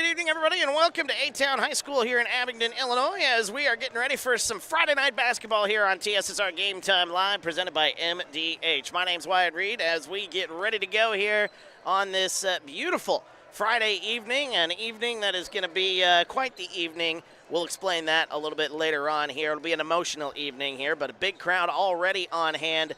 evening, everybody, and welcome to A-Town High School here in Abingdon, Illinois, as we are getting ready for some Friday night basketball here on TSSR Game Time Live, presented by MDH. My name's Wyatt Reed, as we get ready to go here on this beautiful Friday evening, an evening that is going to be quite the evening. We'll explain that a little bit later on here. It'll be an emotional evening here, but a big crowd already on hand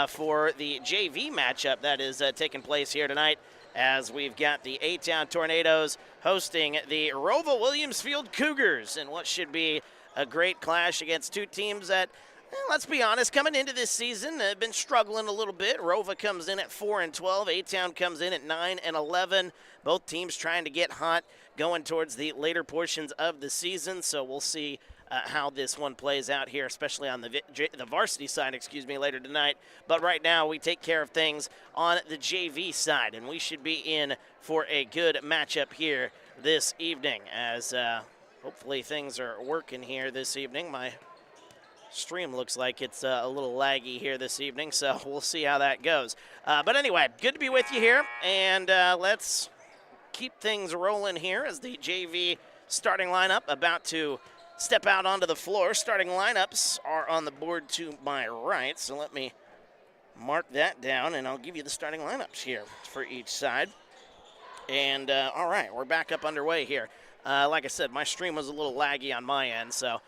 for the JV matchup that is taking place here tonight, as we've got the A-Town Tornadoes hosting the ROWVA Williamsfield Cougars in what should be a great clash against two teams that, let's be honest, coming into this season have been struggling a little bit. ROWVA comes in at 4-12. A-Town comes in at 9-11. Both teams trying to get hot going towards the later portions of the season, so we'll see how this one plays out here, especially on the varsity side, later tonight. But right now, we take care of things on the JV side, and we should be in for a good matchup here this evening, as hopefully things are working here this evening. My stream looks like it's a little laggy here this evening, so we'll see how that goes. But anyway, good to be with you here, and let's keep things rolling here as the JV starting lineup about to step out onto the floor. Starting lineups are on the board to my right, so let me mark that down, and I'll give you the starting lineups here for each side. And all right, we're back up underway here. Like I said, my stream was a little laggy on my end, so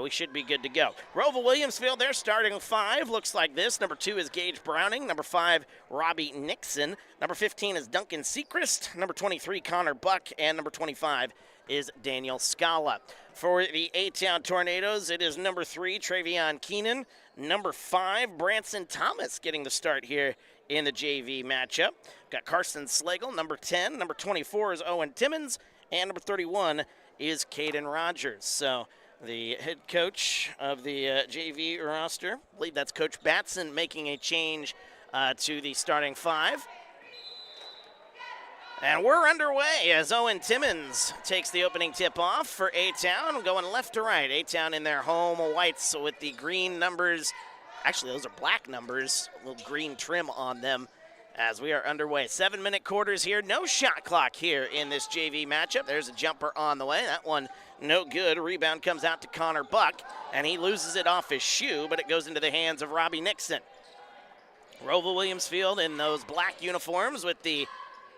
we should be good to go. ROWVA Williamsfield, their starting five looks like this. Number 2 is Gage Browning. Number 5, Robbie Nixon. Number 15 is Duncan Sechrist. Number 23, Connor Buck. And number 25 is Daniel Scala. For the A-Town Tornadoes, it is number 3, Travion Keenan. Number 5, Branson Thomas getting the start here in the JV matchup. Got Carson Slagle, number 10. Number 24 is Owen Timmons. And number 31 is Caden Rogers. So the head coach of the JV roster, I believe that's Coach Batson, making a change to the starting five. And we're underway as Owen Timmons takes the opening tip-off for A-Town, going left to right. A-Town in their home whites with the green numbers. Actually, those are black numbers, a little green trim on them as we are underway. 7-minute quarters here. No shot clock here in this JV matchup. There's a jumper on the way. That one no good. Rebound comes out to Connor Buck, and he loses it off his shoe, but it goes into the hands of Robbie Nixon. ROWVA Williamsfield in those black uniforms with the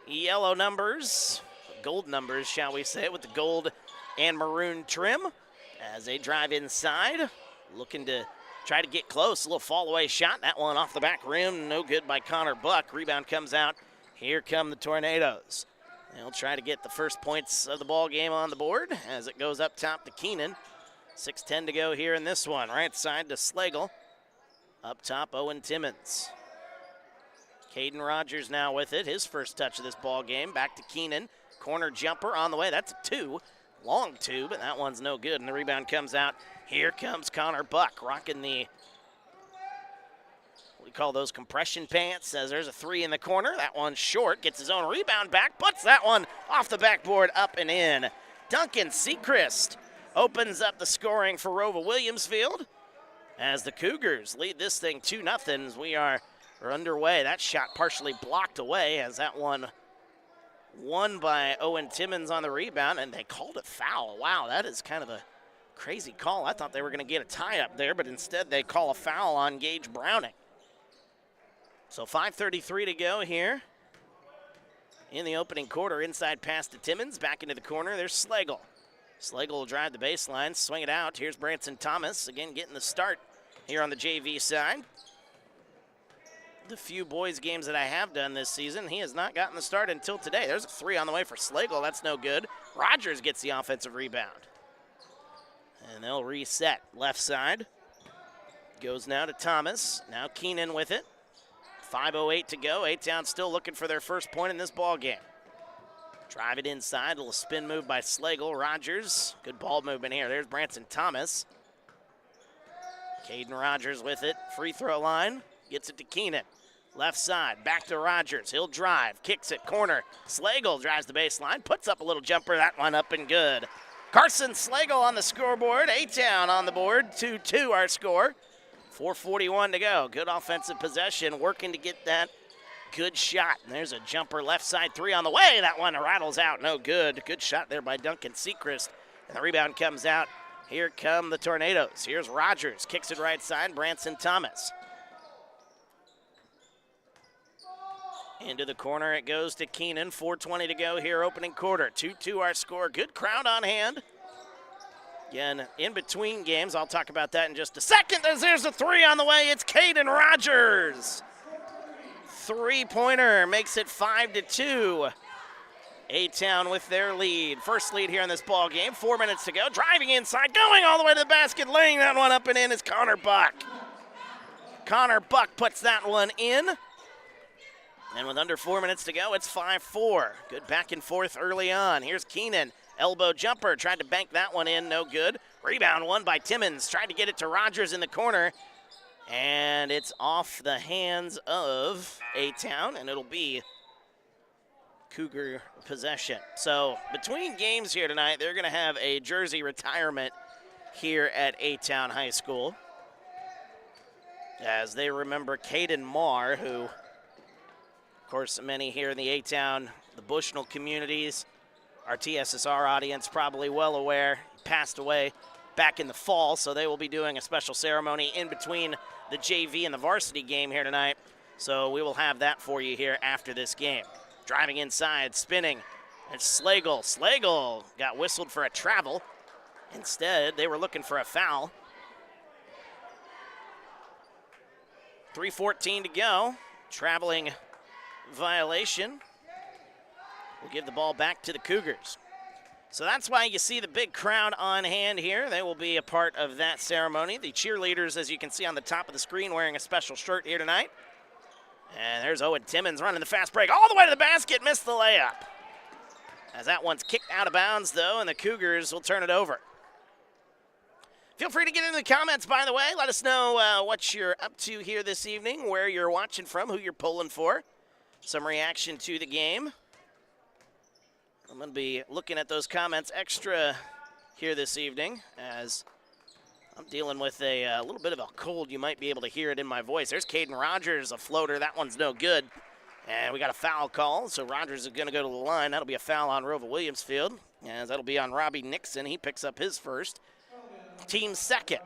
yellow numbers, gold numbers, shall we say, with the gold and maroon trim as they drive inside, looking to try to get close. A little fall-away shot. That one off the back rim, no good by Connor Buck. Rebound comes out. Here come the Tornadoes. They'll try to get the first points of the ball game on the board as it goes up top to Keenan. 6:10 to go here in this one. Right side to Slagle. Up top, Owen Timmons. Caden Rogers now with it, his first touch of this ball game. Back to Keenan, corner jumper on the way. That's a 2, long 2, but that one's no good, and the rebound comes out. Here comes Connor Buck, rocking the, we call those compression pants, as there's a 3 in the corner. That one's short, gets his own rebound back, puts that one off the backboard, up and in. Duncan Sechrist opens up the scoring for ROWVA Williamsfield as the Cougars lead this thing 2-0 as we are underway. That shot partially blocked away as that one won by Owen Timmons on the rebound, and they called it foul. Wow, that is kind of a crazy call. I thought they were going to get a tie up there, but instead they call a foul on Gage Browning. So 5:33 to go here in the opening quarter. Inside pass to Timmons, back into the corner. There's Slagle. Slagle will drive the baseline, swing it out. Here's Branson Thomas, again getting the start here on the JV side. The few boys games that I have done this season, he has not gotten the start until today. There's a 3 on the way for Slagle. That's no good. Rogers gets the offensive rebound. And they'll reset. Left side. Goes now to Thomas. Now Keenan with it. 5:08 to go. A-Town still looking for their first point in this ball game. Drive it inside. A little spin move by Slagle. Rogers. Good ball movement here. There's Branson Thomas. Caden Rogers with it. Free throw line. Gets it to Keenan. Left side, back to Rogers. He'll drive, kicks it, corner. Slagle drives the baseline, puts up a little jumper. That one up and good. Carson Slagle on the scoreboard. A-Town on the board. 2-2 our score. 4:41 to go. Good offensive possession, working to get that good shot. And there's a jumper left side three on the way. That one rattles out, no good. Good shot there by Duncan Sechrist. And the rebound comes out. Here come the Tornadoes. Here's Rogers, kicks it right side, Branson Thomas. Into the corner it goes to Keenan, 4:20 to go here, opening quarter. 2-2 our score, good crowd on hand. Again, in between games, I'll talk about that in just a second, as there's a three on the way, it's Caden Rogers. Three-pointer makes it 5-2. A-Town with their lead. First lead here in this ball game, 4 minutes to go. Driving inside, going all the way to the basket, laying that one up and in is Connor Buck. Connor Buck puts that one in. And with under 4 minutes to go, it's 5-4. Good back and forth early on. Here's Keenan. Elbow jumper. Tried to bank that one in. No good. Rebound won by Timmons. Tried to get it to Rogers in the corner. And it's off the hands of A-Town, and it'll be Cougar possession. So between games here tonight, they're going to have a jersey retirement here at A-Town High School, as they remember Caden Marr, who, of course, many here in the A-Town, the Bushnell communities, our TSSR audience probably well aware, passed away back in the fall, so they will be doing a special ceremony in between the JV and the varsity game here tonight. So we will have that for you here after this game. Driving inside, spinning, and Slagle. Slagle got whistled for a travel. Instead, they were looking for a foul. 3:14 to go. Traveling violation. We'll give the ball back to the Cougars. So that's why you see the big crowd on hand here. They will be a part of that ceremony. The cheerleaders, as you can see on the top of the screen, wearing a special shirt here tonight. And there's Owen Timmons running the fast break all the way to the basket, missed the layup. As that one's kicked out of bounds, though, and the Cougars will turn it over. Feel free to get into the comments, by the way. Let us know what you're up to here this evening, where you're watching from, who you're pulling for. Some reaction to the game. I'm going to be looking at those comments extra here this evening, as I'm dealing with a little bit of a cold. You might be able to hear it in my voice. There's Caden Rogers, a floater. That one's no good. And we got a foul call, so Rogers is going to go to the line. That'll be a foul on ROWVA Williamsfield, as that'll be on Robbie Nixon. He picks up his first, team second.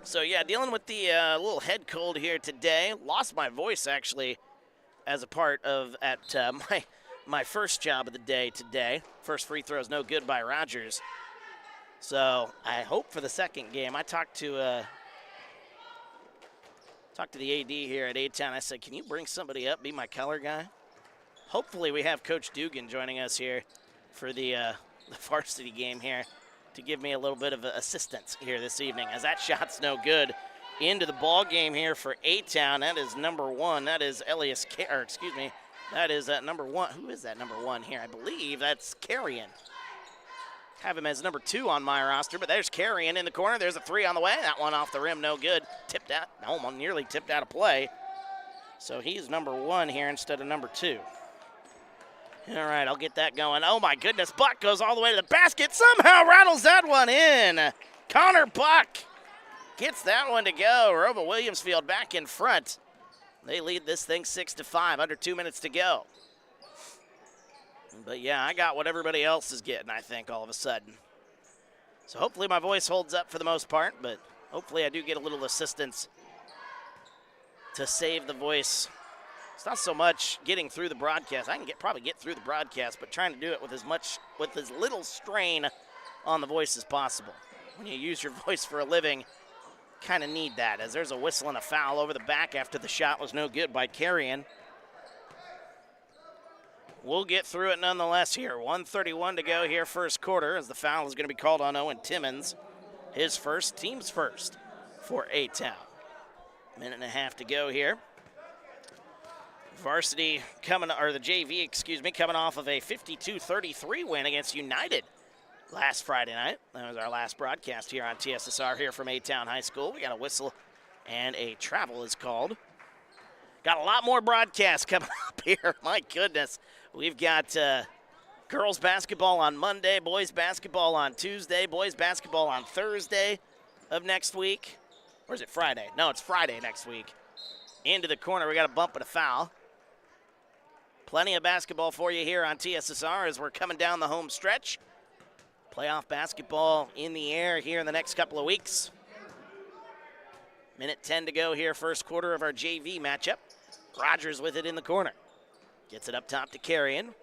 So, yeah, dealing with the little head cold here today. Lost my voice, actually, as a part of my first job of the day today. First free throw is no good by Rogers. So I hope for the second game. I talked to the AD here at A-Town. I said, can you bring somebody up, be my color guy? Hopefully we have Coach Dugan joining us here for the varsity game here to give me a little bit of assistance here this evening, as that shot's no good. Into the ball game here for A-Town. That is number one. That is that is number one. Who is that number one here? I believe that's Carrion. Have him as number 2 on my roster, but there's Carrion in the corner. There's a three on the way. That one off the rim, no good. Tipped out, almost nearly tipped out of play. So he's number 1 here instead of number 2. All right, I'll get that going. Oh my goodness, Buck goes all the way to the basket. Somehow rattles that one in. Connor Buck gets that one to go. ROWVA Williamsfield back in front. They lead this thing 6-5, under 2 minutes to go. But yeah, I got what everybody else is getting, I think, all of a sudden. So hopefully my voice holds up for the most part, but hopefully I do get a little assistance to save the voice. It's not so much getting through the broadcast. I can probably get through the broadcast, but trying to do it with as little strain on the voice as possible. When you use your voice for a living, kind of need that, as there's a whistle and a foul over the back after the shot was no good by Carrion. We'll get through it nonetheless here. 1:31 to go here, first quarter, as the foul is going to be called on Owen Timmons. His first, team's first for A-Town. Minute and a half to go here. Varsity the JV, coming off of a 52-33 win against United last Friday night. That was our last broadcast here on TSSR here from A-Town High School. We got a whistle and a travel is called. Got a lot more broadcasts coming up here. My goodness. We've got girls basketball on Monday, boys basketball on Tuesday, boys basketball on Thursday of next week. Or is it Friday? No, it's Friday next week. Into the corner. We got a bump and a foul. Plenty of basketball for you here on TSSR as we're coming down the home stretch. Playoff basketball in the air here in the next couple of weeks. Minute 10 to go here, first quarter of our JV matchup. Rogers with it in the corner. Gets it up top to Carrion.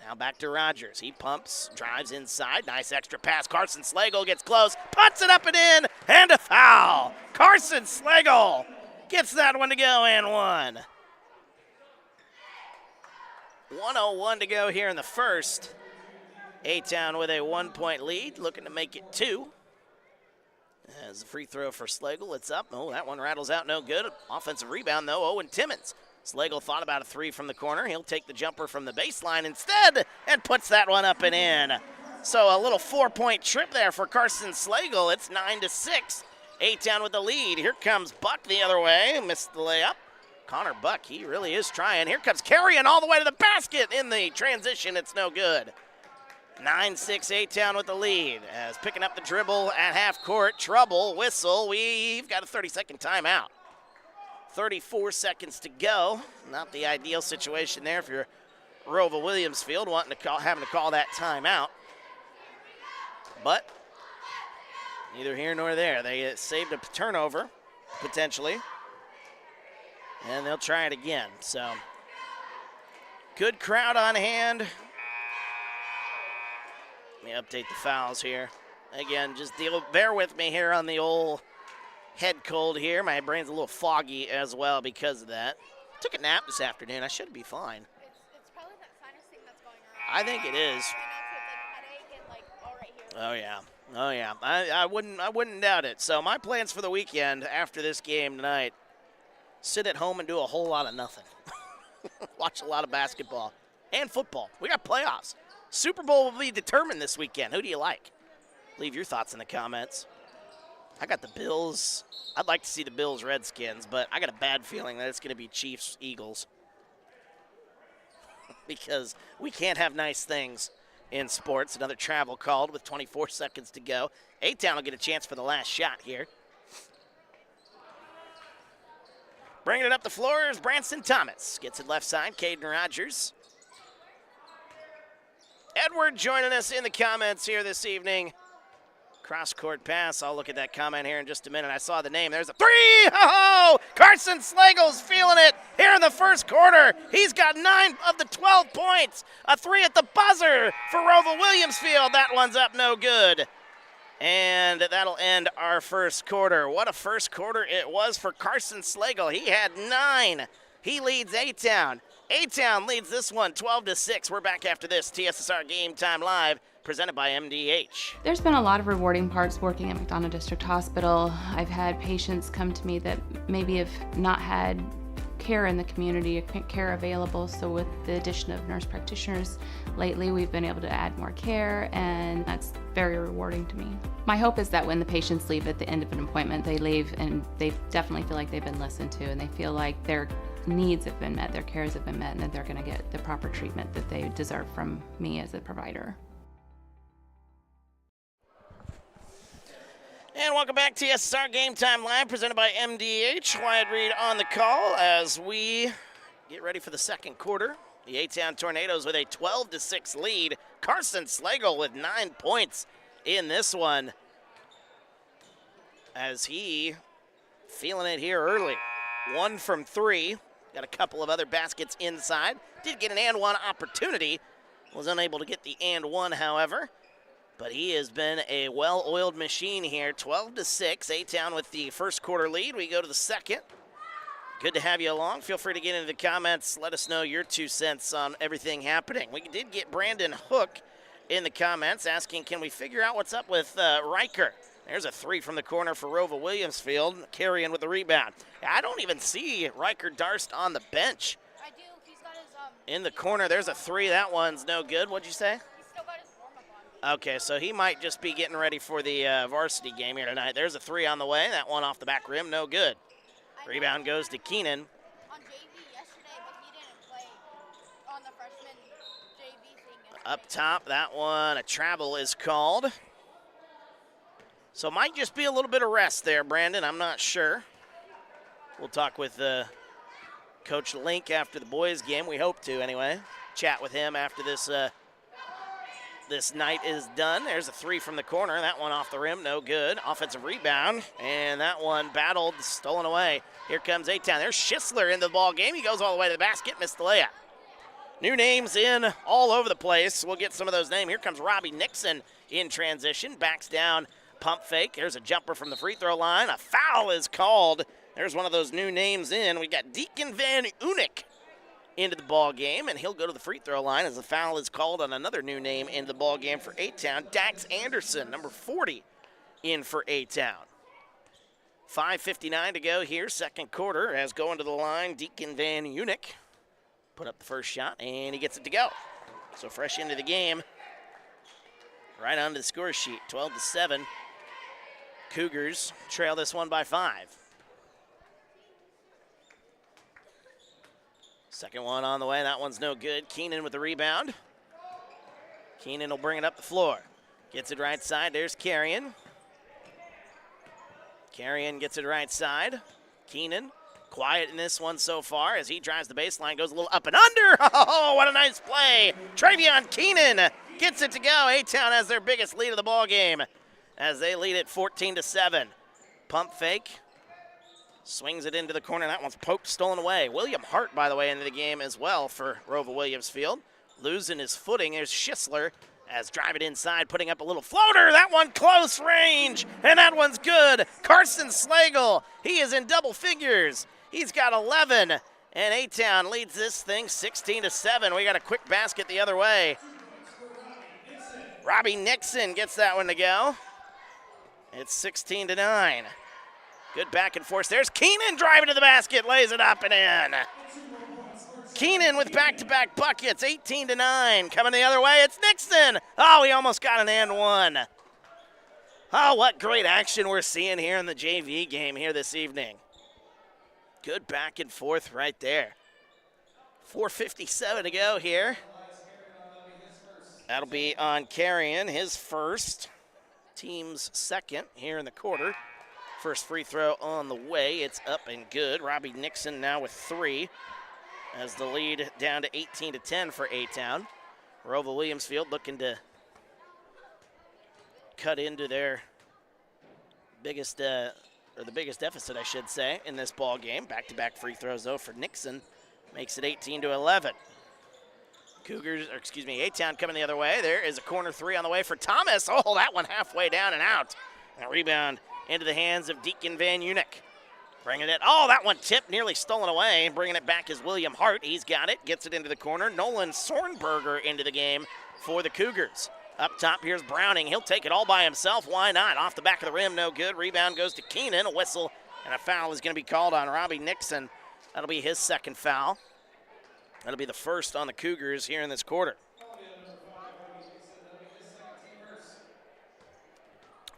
Now back to Rogers. He pumps, drives inside. Nice extra pass. Carson Slagle gets close, puts it up and in, and a foul. Carson Slagle gets that one to go and one. 1:01 to go here in the first. A-Town with a 1-point lead, looking to make it 2. As a free throw for Slagle, it's up. Oh, that one rattles out, no good. Offensive rebound, though, Owen Timmons. Slagle thought about a 3 from the corner. He'll take the jumper from the baseline instead and puts that one up and in. So a little 4-point trip there for Carson Slagle. It's 9-6. A-Town with the lead. Here comes Buck the other way. Missed the layup. Connor Buck, he really is trying. Here comes Carrion all the way to the basket in the transition. It's no good. 9-6 A-Town with the lead. As picking up the dribble at half court. Trouble, whistle. We've got a 30-second timeout. 34 seconds to go. Not the ideal situation there if you're ROWVA Williamsfield having to call that timeout. But neither here nor there. They saved a turnover, potentially. And they'll try it again. So, good crowd on hand. Let me update the fouls here. Again, just bear with me here on the old head cold here. My brain's a little foggy as well because of that. Took a nap this afternoon. I should be fine. It's probably that sinus thing that's going around. I think it is. Oh yeah. Oh yeah. I wouldn't doubt it. So my plans for the weekend after this game tonight: sit at home and do a whole lot of nothing. Watch a lot of basketball and football. We got playoffs. Super Bowl will be determined this weekend. Who do you like? Leave your thoughts in the comments. I got the Bills. I'd like to see the Bills-Redskins, but I got a bad feeling that it's going to be Chiefs-Eagles. Because we can't have nice things in sports. Another travel called with 24 seconds to go. A-Town will get a chance for the last shot here. Bringing it up the floor is Branson Thomas. Gets it left side, Caden Rogers. Edward joining us in the comments here this evening. Cross-court pass. I'll look at that comment here in just a minute. I saw the name. There's a 3! Oh! Carson Slagle's feeling it here in the first quarter. He's got 9 of the 12 points. A 3 at the buzzer for ROWVA Williamsfield. That one's up no good. And that'll end our first quarter. What a first quarter it was for Carson Slagle. He had 9. He leads A-Town. A-Town leads this one 12-6. We're back after this. TSSR Game Time Live, presented by MDH. There's been a lot of rewarding parts working at McDonough District Hospital. I've had patients come to me that maybe have not had care in the community, care available. So with the addition of nurse practitioners lately, we've been able to add more care, and that's very rewarding to me. My hope is that when the patients leave at the end of an appointment, they leave and they definitely feel like they've been listened to, and they feel like their needs have been met, their cares have been met, and that they're going to get the proper treatment that they deserve from me as a provider. And welcome back to TSSR Game Time Live, presented by MDH. Wyatt Reed on the call as we get ready for the second quarter. The A-Town Tornadoes with a 12-6 lead. Carson Slagle with 9 points in this one as he feeling it here early. 1 from 3. Got a couple of other baskets inside. Did get an and one opportunity. Was unable to get the and one, however. But he has been a well-oiled machine here. 12-6. A-Town with the first quarter lead. We go to the second. Good to have you along. Feel free to get into the comments. Let us know your 2 cents on everything happening. We did get Brandon Hook in the comments asking, can we figure out what's up with Riker? There's a 3 from the corner for ROWVA Williamsfield. Carrying with the rebound. I don't even see Riker Darst on the bench. I do. He's got his in the corner, there's a 3. That one's no good. What'd you say? He's still got his form up on. Okay, so he might just be getting ready for the varsity game here tonight. There's a 3 on the way. That one off the back rim, no good. Rebound goes to Keenan. On JV yesterday, but he didn't play on the freshman JV thing yesterday. Up top, that one, a travel is called. So might just be a little bit of rest there, Brandon. I'm not sure. We'll talk with Coach Link after the boys' game. We hope to, anyway. Chat with him after this this night is done. There's a three from the corner. That one off the rim, no good. Offensive rebound, and that one battled, stolen away. Here comes A-Town. There's Schisler in the ball game. He goes all the way to the basket, missed the layup. New names in all over the place. We'll get some of those names. Here comes Robbie Nixon in transition. Backs down, pump fake. There's a jumper from the free throw line. A foul is called. There's one of those new names in. We got Deacon Van Unick into the ball game, and he'll go to the free throw line as the foul is called on another new name into the ball game for A-Town. Dax Anderson, number 40, in for A-Town. 5:59 to go here, second quarter, as going to the line, Deacon Van Unick. Put up the first shot, and he gets it to go. So fresh into the game, right onto the score sheet, 12-7. Cougars trail this one by 5. Second one on the way. That one's no good. Keenan with the rebound. Keenan will bring it up the floor. Gets it right side. There's Carrion. Carrion gets it right side. Keenan, quiet in this one so far as he drives the baseline, goes a little up and under. Oh, what a nice play. Travion Keenan gets it to go. A-Town has their biggest lead of the ball game as they lead it 14-7. Pump fake. Swings it into the corner. That one's poked, stolen away. William Hart, by the way, into the game as well for ROWVA Williamsfield. Losing his footing. There's Schisler as drive it inside, putting up a little floater. That one close range, and that one's good. Carson Slagle, he is in double figures. He's got 11, and A-Town leads this thing 16-7. We got a quick basket the other way. Robbie Nixon gets that one to go. It's 16-9. Good back and forth. There's Keenan driving to the basket, lays it up and in. Keenan with back-to-back buckets, 18-9. Coming the other way, it's Nixon. Oh, he almost got an and one. Oh, what great action we're seeing here in the JV game here this evening. Good back and forth right there. 4:57 to go here. That'll be on Carrion, his first. Team's second here in the quarter. First free throw on the way. It's up and good. Robbie Nixon now with 3 as the lead down to 18-10 for A-Town. ROWVA Williamsfield looking to cut into their biggest, or the biggest deficit, I should say, in this ball game. Back-to-back free throws, though, for Nixon. Makes it 18-11. A-Town coming the other way. There is a corner three on the way for Thomas. Oh, that one halfway down and out. And a rebound into the hands of Deacon Van Unick. Bringing it, oh, that one tipped, nearly stolen away. Bringing it back is William Hart. He's got it, gets it into the corner. Nolan Sornberger into the game for the Cougars. Up top, here's Browning. He'll take it all by himself. Why not? Off the back of the rim, no good. Rebound goes to Keenan. A whistle and a foul is going to be called on Robbie Nixon. That'll be his second foul. That'll be the first on the Cougars here in this quarter.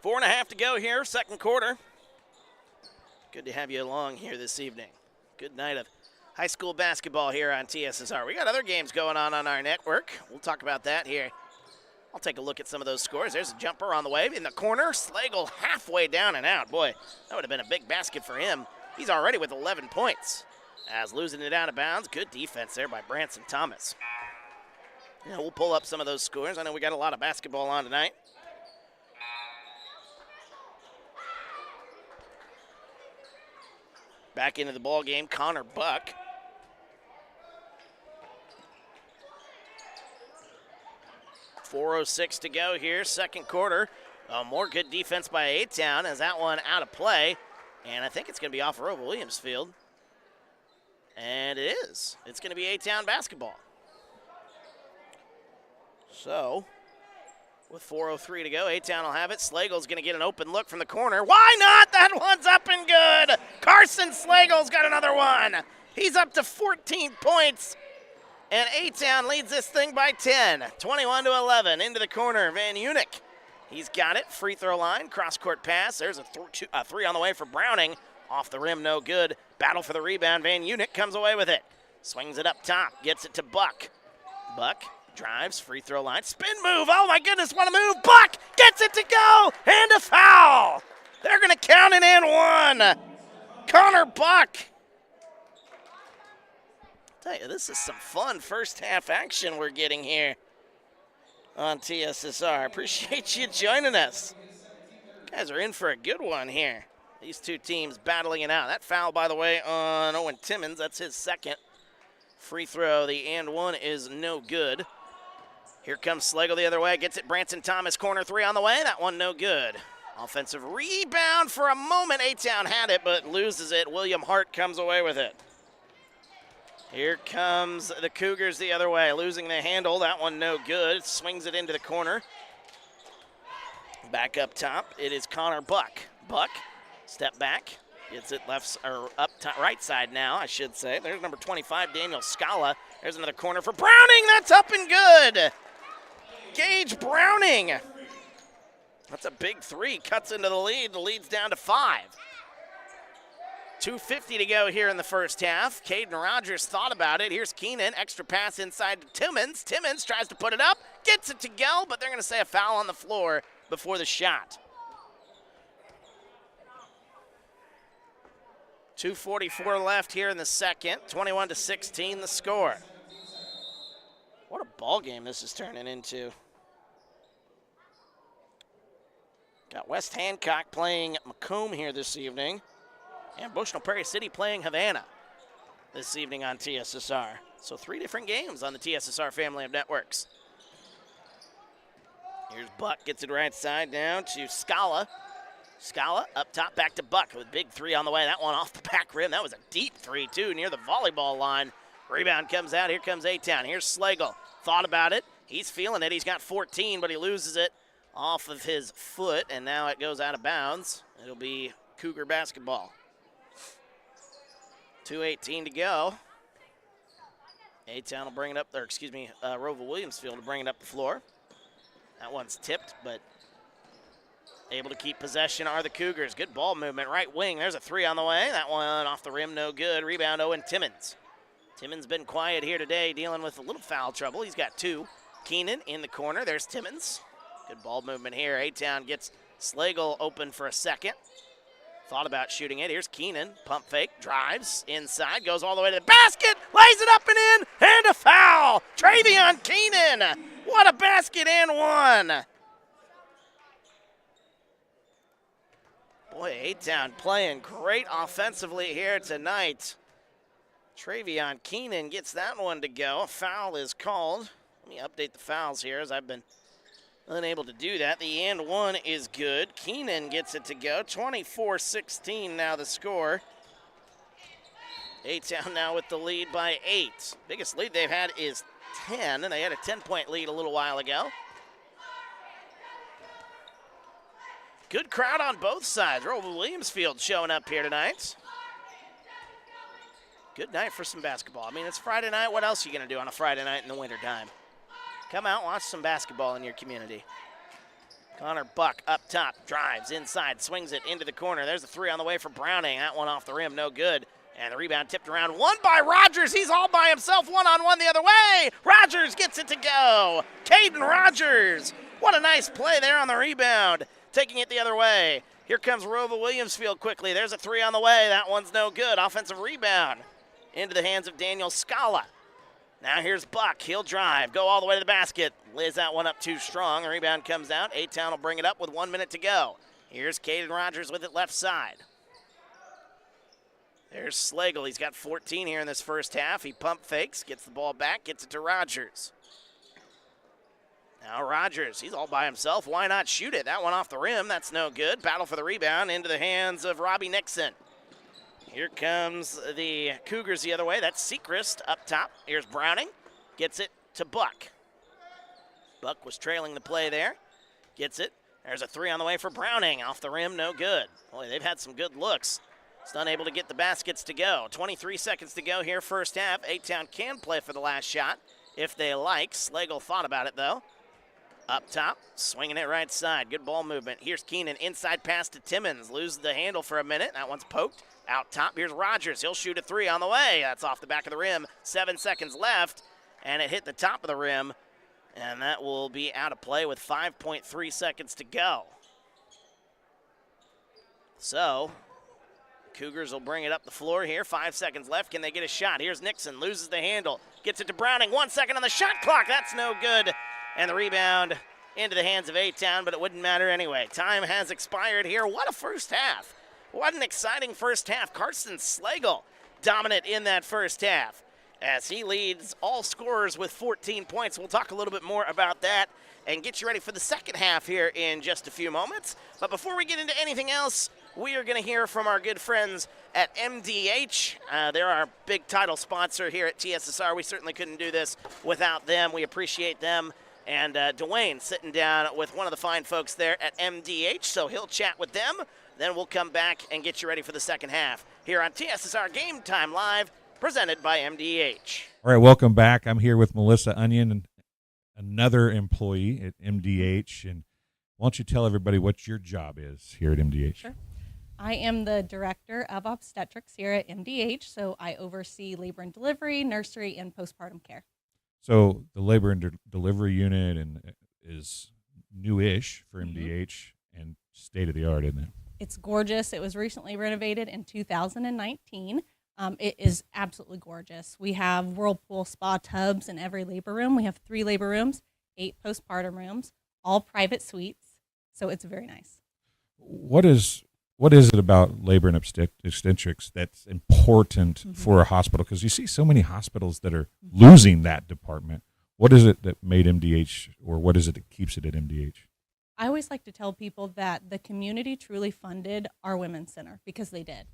4.5 to go here, second quarter. Good to have you along here this evening. Good night of high school basketball here on TSSR. We got other games going on our network. We'll talk about that here. I'll take a look at some of those scores. There's a jumper on the way in the corner. Slagle halfway down and out. Boy, that would have been a big basket for him. He's already with 11 points. As losing it out of bounds. Good defense there by Branson Thomas. Yeah, we'll pull up some of those scores. I know we got a lot of basketball on tonight. Back into the ball game, Connor Buck. .406 to go here, second quarter. More good defense by A-Town as that one out of play. And I think it's going to be off ROWVA Williamsfield. And it is. It's going to be A-Town basketball. So, with 4:03 to go, A-Town will have it. Slagle's going to get an open look from the corner. Why not? That one's up and good. Carson Slagle's got another one. He's up to 14 points. And A-Town leads this thing by 10. 21-11 into the corner. Van Unick. He's got it. Free throw line. Cross-court pass. There's a three on the way for Browning. Off the rim, no good. Battle for the rebound. Van Unick comes away with it. Swings it up top. Gets it to Buck. Buck drives, free throw line, spin move. Oh my goodness, what a move. Buck gets it to go, and a foul. They're going to count it and one. Connor Buck. Tell you, this is some fun first half action we're getting here on TSSR. Appreciate you joining us. You guys are in for a good one here. These two teams battling it out. That foul, by the way, on Owen Timmons. That's his second. Free throw, the and one is no good. Here comes Slagle the other way. Gets it, Branson Thomas, corner three on the way. That one no good. Offensive rebound for a moment. A-Town had it, but loses it. William Hart comes away with it. Here comes the Cougars the other way, losing the handle. That one no good. Swings it into the corner. Back up top, it is Connor Buck. Buck, step back, gets it right side now, I should say. There's number 25, Daniel Scala. There's another corner for Browning. That's up and good. Gage Browning. That's a big three. Cuts into the lead. The lead's down to 5. 2:50 to go here in the first half. Caden Rogers thought about it. Here's Keenan. Extra pass inside to Timmons. Timmons tries to put it up. Gets it to go, but they're going to say a foul on the floor before the shot. 2:44 left here in the second. 21-16 the score. What a ball game this is turning into. Got West Hancock playing Macomb here this evening. And Bushnell-Prairie City playing Havana this evening on TSSR. So 3 different games on the TSSR family of networks. Here's Buck, gets it right side down to Scala. Scala up top, back to Buck with big three on the way. That one off the back rim. That was a deep three, too, near the volleyball line. Rebound comes out. Here comes A-Town. Here's Slagle. Thought about it. He's feeling it. He's got 14, but he loses it off of his foot, and now it goes out of bounds. It'll be Cougar basketball. 2:18 to go. A-Town will bring it up there. ROWVA Williamsfield will bring it up the floor. That one's tipped, but able to keep possession are the Cougars. Good ball movement, right wing. There's a three on the way. That one off the rim, no good. Rebound, Owen Timmons. Timmons been quiet here today, dealing with a little foul trouble. He's got 2. Keenan in the corner. There's Timmons. Good ball movement here. A-Town gets Slagle open for a second. Thought about shooting it. Here's Keenan. Pump fake. Drives inside. Goes all the way to the basket. Lays it up and in. And a foul. Travion Keenan. What a basket and one. Boy, A-Town playing great offensively here tonight. Travion Keenan gets that one to go. A foul is called. Let me update the fouls here as I've been unable to do that. The and one is good. Keenan gets it to go. 24-16 now the score. A-Town now with the lead by 8. Biggest lead they've had is 10, and they had a 10-point lead a little while ago. Good crowd on both sides. ROWVA Williamsfield showing up here tonight. Good night for some basketball. I mean, it's Friday night. What else are you going to do on a Friday night in the wintertime? Come out, watch some basketball in your community. Connor Buck up top, drives inside, swings it into the corner. There's a three on the way for Browning. That one off the rim, no good. And the rebound tipped around. One by Rogers. He's all by himself, one-on-one the other way. Rogers gets it to go. Caden Rogers. What a nice play there on the rebound. Taking it the other way. Here comes ROWVA Williamsfield quickly. There's a three on the way. That one's no good. Offensive rebound into the hands of Daniel Scala. Now here's Buck. He'll drive, go all the way to the basket. Lays that one up too strong. The rebound comes out. A-Town will bring it up with 1 minute to go. Here's Caden Rogers with it left side. There's Slagle. He's got 14 here in this first half. He pump fakes, gets the ball back, gets it to Rogers. Now Rogers, he's all by himself. Why not shoot it? That one off the rim. That's no good. Battle for the rebound into the hands of Robbie Nixon. Here comes the Cougars the other way. That's Sechrist up top. Here's Browning. Gets it to Buck. Buck was trailing the play there. Gets it. There's a three on the way for Browning. Off the rim, no good. Boy, they've had some good looks. It's unable to get the baskets to go. 23 seconds to go here first half. A-Town can play for the last shot if they like. Slagle thought about it, though. Up top, swinging it right side. Good ball movement. Here's Keenan. Inside pass to Timmons. Loses the handle for a minute. That one's poked. Out top, here's Rogers. He'll shoot a three on the way. That's off the back of the rim. 7 seconds left, and it hit the top of the rim, and that will be out of play with 5.3 seconds to go. So, Cougars will bring it up the floor here. 5 seconds left. Can they get a shot? Here's Nixon. Loses the handle. Gets it to Browning. 1 second on the shot clock. That's no good. And the rebound into the hands of A-Town, but it wouldn't matter anyway. Time has expired here. What a first half. What an exciting first half. Carson Slagle dominant in that first half as he leads all scorers with 14 points. We'll talk a little bit more about that and get you ready for the second half here in just a few moments. But before we get into anything else, we are going to hear from our good friends at MDH. They're our big title sponsor here at TSSR. We certainly couldn't do this without them. We appreciate them. And Dwayne sitting down with one of the fine folks there at MDH, so he'll chat with them. Then we'll come back and get you ready for the second half here on TSSR Game Time Live, presented by MDH. All right, welcome back. I'm here with Melissa Onion, and another employee at MDH. And why don't you tell everybody what your job is here at MDH? Sure. I am the director of obstetrics here at MDH, so I oversee labor and delivery, nursery, and postpartum care. So the labor and delivery unit is newish for MDH and state of the art, isn't it? It's gorgeous. It was recently renovated in 2019. It is absolutely gorgeous. We have whirlpool spa tubs in every labor room. We have 3 labor rooms, 8 postpartum rooms, all private suites. So it's very nice. What is it about labor and obstetrics that's important for a hospital? Because you see so many hospitals that are losing that department. What is it that made MDH, or what is it that keeps it at MDH? I always like to tell people that the community truly funded our women's center, because they did.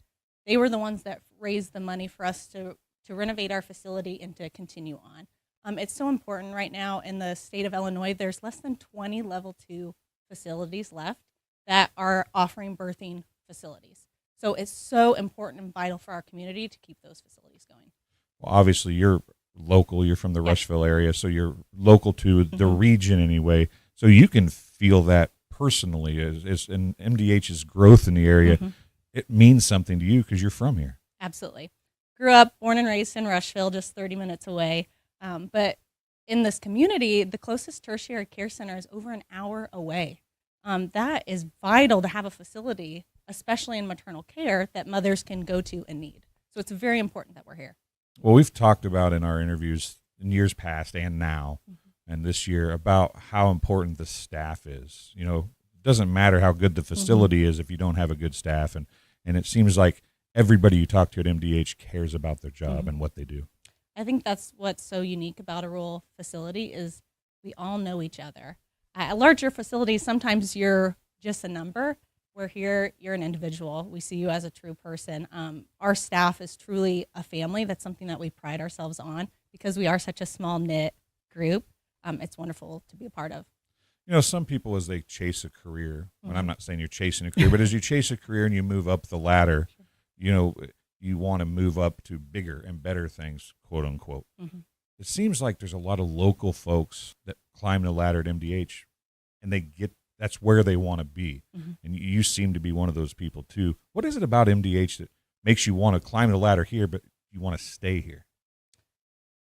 They were the ones that raised the money for us to renovate our facility and to continue on. It's so important right now in the state of Illinois. There's less than 20 level 2 facilities left that are offering birthing facilities. So it's so important and vital for our community to keep those facilities going. Well, obviously you're local. You're from the Rushville area, so you're local to the region anyway. So you can feel that personally as in MDH's growth in the area. It means something to you because you're from here. Absolutely. Grew up, born and raised in Rushville, just 30 minutes away. But in this community, the closest tertiary care center is over an hour away. That is vital to have a facility, especially in maternal care, that mothers can go to and need. So it's very important that we're here. Well, we've talked about in our interviews in years past and now and this year about how important the staff is. You know, it doesn't matter how good the facility is if you don't have a good staff. And it seems like everybody you talk to at MDH cares about their job and what they do. I think that's what's so unique about a rural facility is we all know each other. At larger facilities, sometimes you're just a number. Where here, you're an individual. We see you as a true person. Our staff is truly a family. That's something that we pride ourselves on because we are such a small-knit group. It's wonderful to be a part of. You know, some people, as they chase a career, and I'm not saying you're chasing a career, but as you chase a career and you move up the ladder, you know, you want to move up to bigger and better things, quote unquote. It seems like there's a lot of local folks that climb the ladder at MDH and that's where they want to be. And you seem to be one of those people too. What is it about MDH that makes you want to climb the ladder here, but you want to stay here?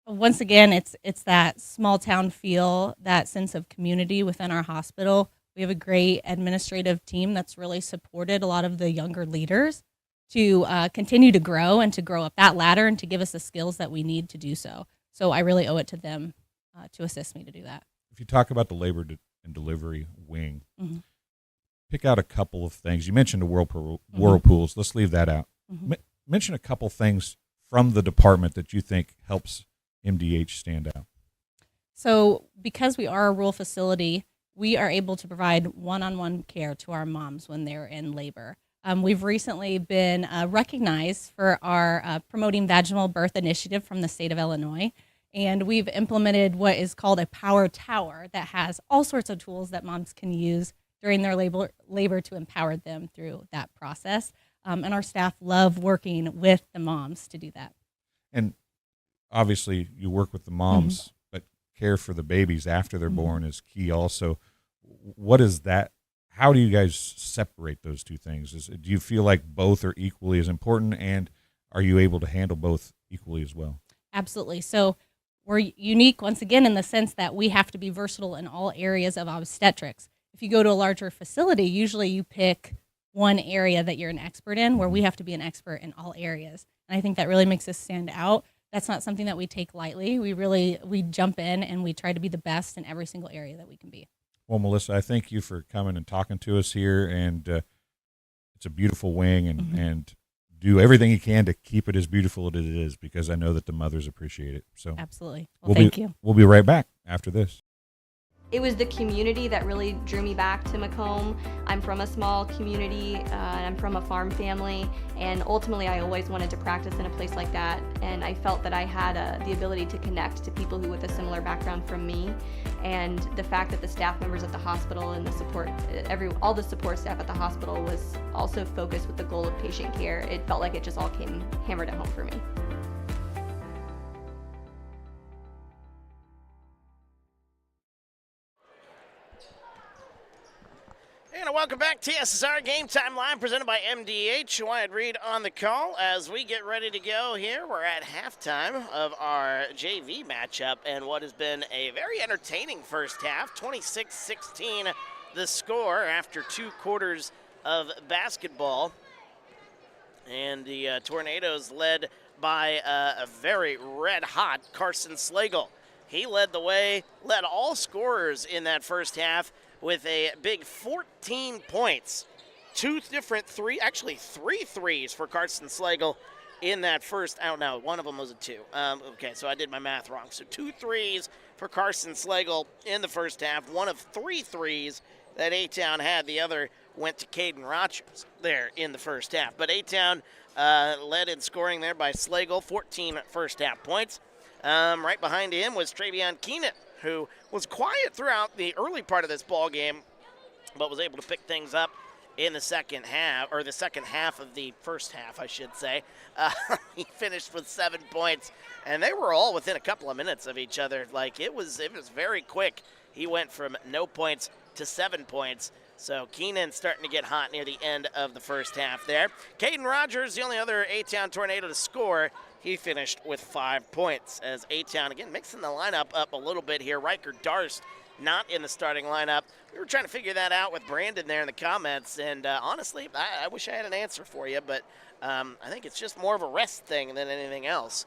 Once again, it's that small town feel, that sense of community within our hospital. We have a great administrative team that's really supported a lot of the younger leaders to continue to grow and to grow up that ladder and to give us the skills that we need to do so. So I really owe it to them to assist me to do that. If you talk about the labor and delivery wing, pick out a couple of things. You mentioned the whirlpools. Let's leave that out. Mention a couple things from the department that you think helps MDH stand out. So because we are a rural facility, we are able to provide one-on-one care to our moms when they're in labor. We've recently been recognized for our Promoting Vaginal Birth initiative from the state of Illinois. And we've implemented what is called a power tower that has all sorts of tools that moms can use during their labor to empower them through that process. And our staff love working with the moms to do that. And obviously you work with the moms, but care for the babies after they're born is key also. What is that? How do you guys separate those two things? Do you feel like both are equally as important, and are you able to handle both equally as well? Absolutely. So we're unique, once again, in the sense that we have to be versatile in all areas of obstetrics. If you go to a larger facility, usually you pick one area that you're an expert in, where we have to be an expert in all areas. And I think that really makes us stand out. That's not something that we take lightly. We jump in and we try to be the best in every single area that we can be. Well, Melissa, I thank you for coming and talking to us here, and it's a beautiful wing, and do everything you can to keep it as beautiful as it is, because I know that the mothers appreciate it. So absolutely. Well, thank you. We'll be right back after this. It was the community that really drew me back to Macomb. I'm from a small community, and I'm from a farm family, and ultimately I always wanted to practice in a place like that, and I felt that I had the ability to connect to people who with a similar background from me, and the fact that the staff members at the hospital and the support, all the support staff at the hospital was also focused with the goal of patient care. It felt like it just all came hammered at home for me. And welcome back, TSSR Game Time Live, presented by MDH. Wyatt Reed on the call as we get ready to go here. We're at halftime of our JV matchup, and what has been a very entertaining first half. 26-16 the score after 2 quarters of basketball. And the Tornadoes led by a very red-hot Carson Slagle. He led the way, led all scorers in that first half, with a big 14 points. 2 different three threes for Carson Slagle in that first. I don't know, one of them was a 2. Okay, so I did my math wrong. So 2 threes for Carson Slagle in the first half. One of 3 threes that A-Town had. The other went to Caden Rogers there in the first half. But A-Town led in scoring there by Slagle, 14 first half points. Right behind him was Travion Keenan, who was quiet throughout the early part of this ball game, but was able to pick things up in the second half, or the second half of the first half, I should say. He finished with 7 points, and they were all within a couple of minutes of each other. Like, it was very quick. He went from no points to 7 points. So Keenan starting to get hot near the end of the first half there. Caden Rogers, the only other A-Town Tornado to score. He finished with 5 points as A-Town, again, mixing the lineup up a little bit here. Riker Darst not in the starting lineup. We were trying to figure that out with Brandon there in the comments, and honestly, I wish I had an answer for you, but I think it's just more of a rest thing than anything else.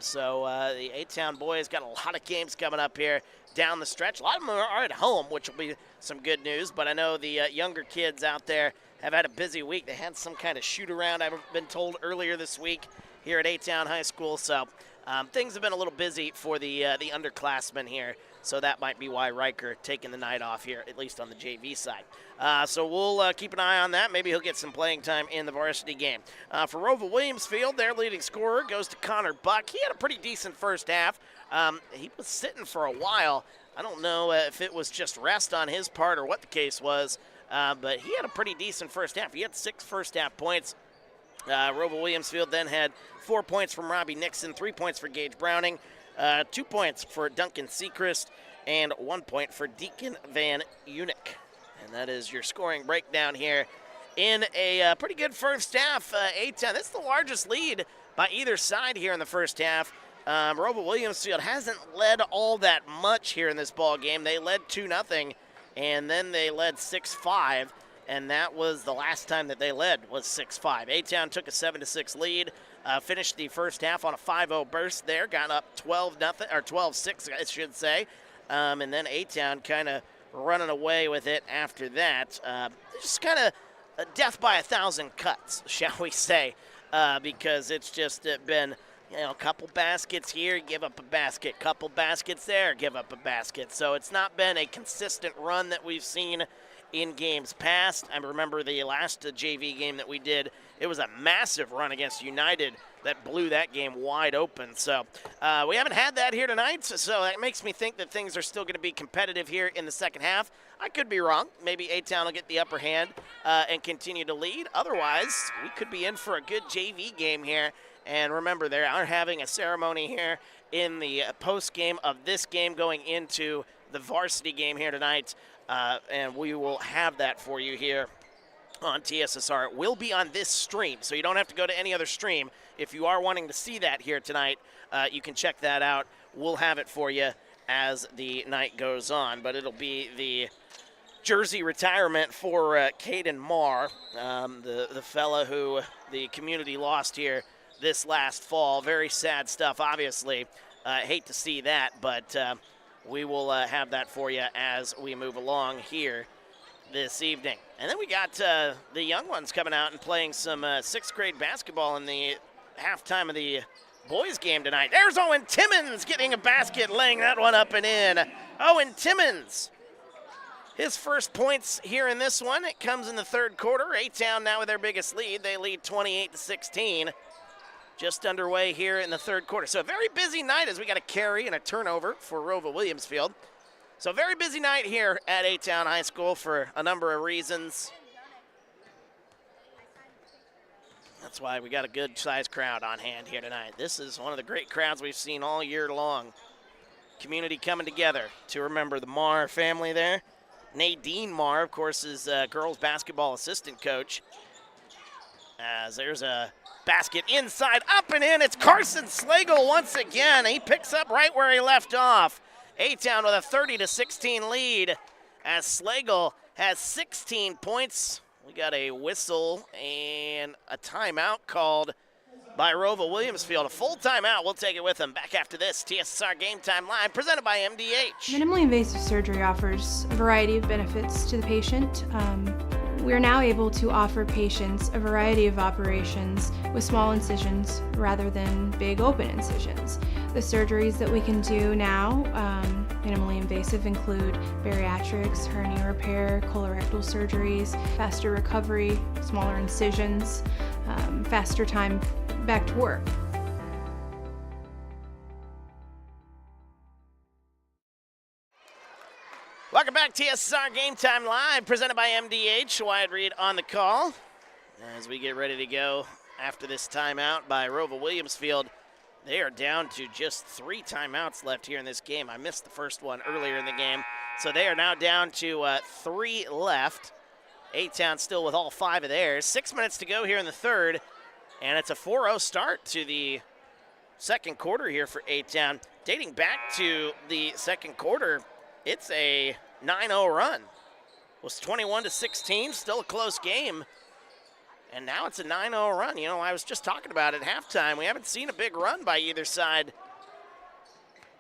So the A-Town boys got a lot of games coming up here down the stretch. A lot of them are at home, which will be some good news, but I know the younger kids out there have had a busy week. They had some kind of shoot-around, I've been told, earlier this week here at A-Town High School, so things have been a little busy for the underclassmen here, so that might be why Riker taking the night off here, at least on the JV side. So we'll keep an eye on that. Maybe he'll get some playing time in the varsity game. For ROWVA Williamsfield, their leading scorer goes to Connor Buck. He had a pretty decent first half. He was sitting for a while. I don't know if it was just rest on his part or what the case was, but he had a pretty decent first half. He had 6 first half points. ROWVA Williamsfield then had 4 points from Robbie Nixon, 3 points for Gage Browning, 2 points for Duncan Seacrest, and 1 point for Deacon Van Unick. And that is your scoring breakdown here in a pretty good first half. A-Town, that's the largest lead by either side here in the first half. ROWVA Williamsfield hasn't led all that much here in this ball game. They led 2-0, and then they led 6-5. And that was the last time that they led, was 6-5. A-Town took a 7-6 lead, finished the first half on a 5-0 burst there, got up 12-0 or 12-6, I should say, and then A-Town kind of running away with it after that. Just kind of a death by 1,000 cuts, shall we say, because it's just been, you know, a couple baskets here, give up a basket, couple baskets there, give up a basket. So it's not been a consistent run that we've seen in games past. I remember the last JV game that we did, it was a massive run against United that blew that game wide open. So we haven't had that here tonight, so that makes me think that things are still going to be competitive here in the second half. I could be wrong. Maybe A-Town will get the upper hand and continue to lead. Otherwise, we could be in for a good JV game here. And remember, they are having a ceremony here in the post game of this game going into the varsity game here tonight. And we will have that for you here on TSSR. It will be on this stream, so you don't have to go to any other stream. If you are wanting to see that here tonight, you can check that out. We'll have it for you as the night goes on, but it'll be the jersey retirement for Caden Marr, the fella who the community lost here this last fall. Very sad stuff, obviously. Hate to see that, but we will have that for you as we move along here this evening. And then we got the young ones coming out and playing some 6th grade basketball in the halftime of the boys game tonight. There's Owen Timmons getting a basket, laying that one up and in. Owen Timmons, his first points here in this one. It comes in the 3rd quarter. A-Town now with their biggest lead. They lead 28-16. Just underway here in the 3rd quarter. So a very busy night as we got a carry and a turnover for ROWVA Williamsfield. So a very busy night here at A-Town High School for a number of reasons. That's why we got a good-sized crowd on hand here tonight. This is one of the great crowds we've seen all year long. Community coming together to remember the Marr family there. Nadine Marr, of course, is girls basketball assistant coach. As there's a basket inside, up and in. It's Carson Slagle once again. He picks up right where he left off. A-Town with a 30-16 lead as Slagle has 16 points. We got a whistle and a timeout called by ROWVA Williamsfield. A full timeout. We'll take it with them. Back after this, TSSR Game Time Live, presented by MDH. Minimally invasive surgery offers a variety of benefits to the patient. We are now able to offer patients a variety of operations with small incisions rather than big open incisions. The surgeries that we can do now, minimally invasive, include bariatrics, hernia repair, colorectal surgeries, faster recovery, smaller incisions, faster time back to work. Welcome back, TSSR Game Time Live, presented by MDH. Wyatt Reed on the call as we get ready to go after this timeout by ROWVA Williamsfield. They are down to just 3 timeouts left here in this game. I missed the first one earlier in the game, so they are now down to 3 left. A-Town still with all 5 of theirs. 6 minutes to go here in the 3rd, and it's a 4-0 start to the 2nd quarter here for A-Town. Dating back to the 2nd quarter, it's a 9-0 run. It was 21-16, still a close game. And now it's a 9-0 run. You know, I was just talking about it at halftime. We haven't seen a big run by either side,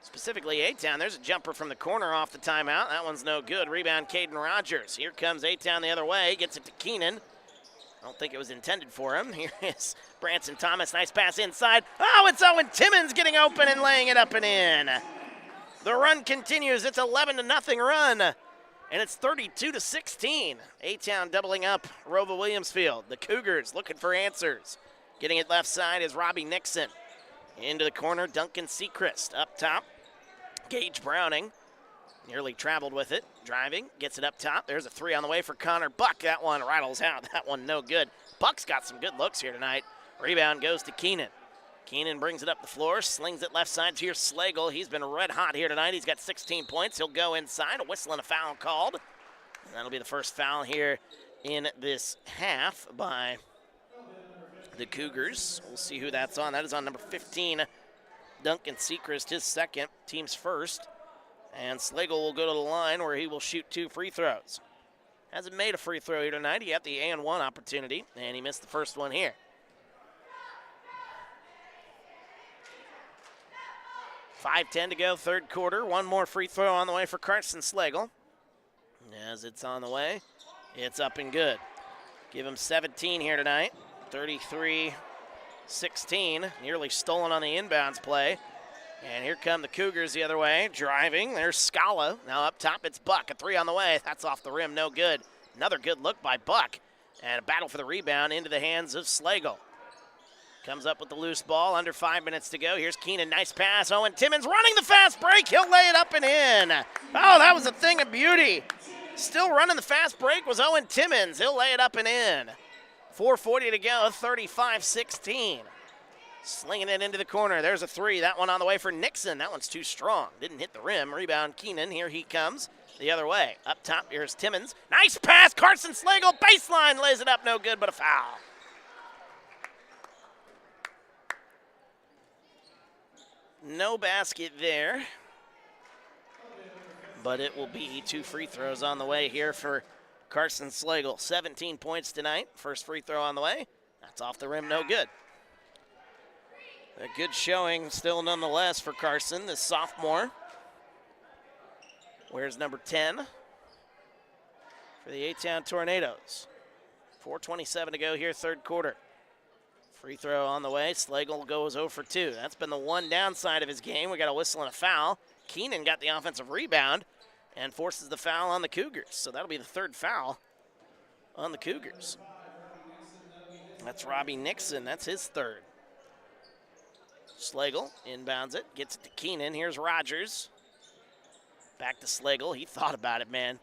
specifically A-Town. There's a jumper from the corner off the timeout. That one's no good. Rebound, Caden Rogers. Here comes A-Town the other way. Gets it to Keenan. I don't think it was intended for him. Here is Branson Thomas. Nice pass inside. Oh, it's Owen Timmons getting open and laying it up and in. The run continues. It's 11-0 run, and it's 32-16. A-Town doubling up ROWVA Williamsfield. The Cougars looking for answers. Getting it left side is Robbie Nixon. Into the corner, Duncan Sechrist. Up top, Gage Browning. Nearly traveled with it. Driving, gets it up top. There's a 3 on the way for Connor Buck. That one rattles out. That one no good. Buck's got some good looks here tonight. Rebound goes to Keenan. Keenan brings it up the floor, slings it left side to your Slagle. He's been red hot here tonight. He's got 16 points. He'll go inside. A whistle and a foul called. And that'll be the first foul here in this half by the Cougars. We'll see who that's on. That is on number 15, Duncan Sechrist, his second, team's first. And Slagle will go to the line where he will shoot 2 free throws. Hasn't made a free throw here tonight. He had the and-1 opportunity, and he missed the first one here. 5:10 to go, 3rd quarter. One more free throw on the way for Carson Slagle. As it's on the way, it's up and good. Give him 17 here tonight. 33-16. Nearly stolen on the inbounds play. And here come the Cougars the other way. Driving. There's Scala. Now up top, it's Buck. A 3 on the way. That's off the rim. No good. Another good look by Buck. And a battle for the rebound into the hands of Slagle. Comes up with the loose ball, under 5 minutes to go. Here's Keenan, nice pass. Owen Timmons running the fast break. He'll lay it up and in. Oh, that was a thing of beauty. Still running the fast break was Owen Timmons. He'll lay it up and in. 4:40 to go, 35-16. Slinging it into the corner. There's a 3. That one on the way for Nixon. That one's too strong. Didn't hit the rim. Rebound Keenan. Here he comes the other way. Up top, here's Timmons. Nice pass. Carson Slagle, baseline, lays it up. No good, but a foul. No basket there but it will be 2 free throws on the way here for Carson Slagle. 17 points tonight. First free throw on the way. That's off the rim, no good. A good showing still nonetheless for Carson, this sophomore. Wears number 10 for the A-Town Tornadoes. 4:27 to go here, third quarter. Free throw on the way. Slagle goes 0 for 2. That's been the one downside of his game. We got a whistle and a foul. Keenan got the offensive rebound and forces the foul on the Cougars. So that'll be the third foul on the Cougars. That's Robbie Nixon. That's his third. Slagle inbounds it, gets it to Keenan. Here's Rogers. Back to Slagle. He thought about it, man.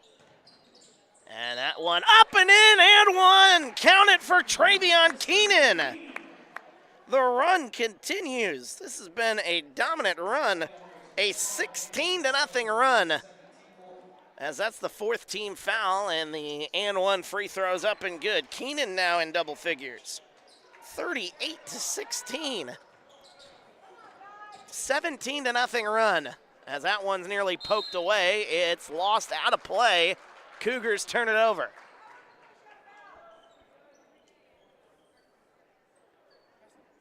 And that one up and in and one. Count it for Travion Keenan. The run continues. This has been a dominant run, a 16-0 run, as that's the 4th team foul, and the and one free throws up and good. Keenan now in double figures, 38-16. 17-0 run, as that one's nearly poked away. It's lost out of play. Cougars turn it over.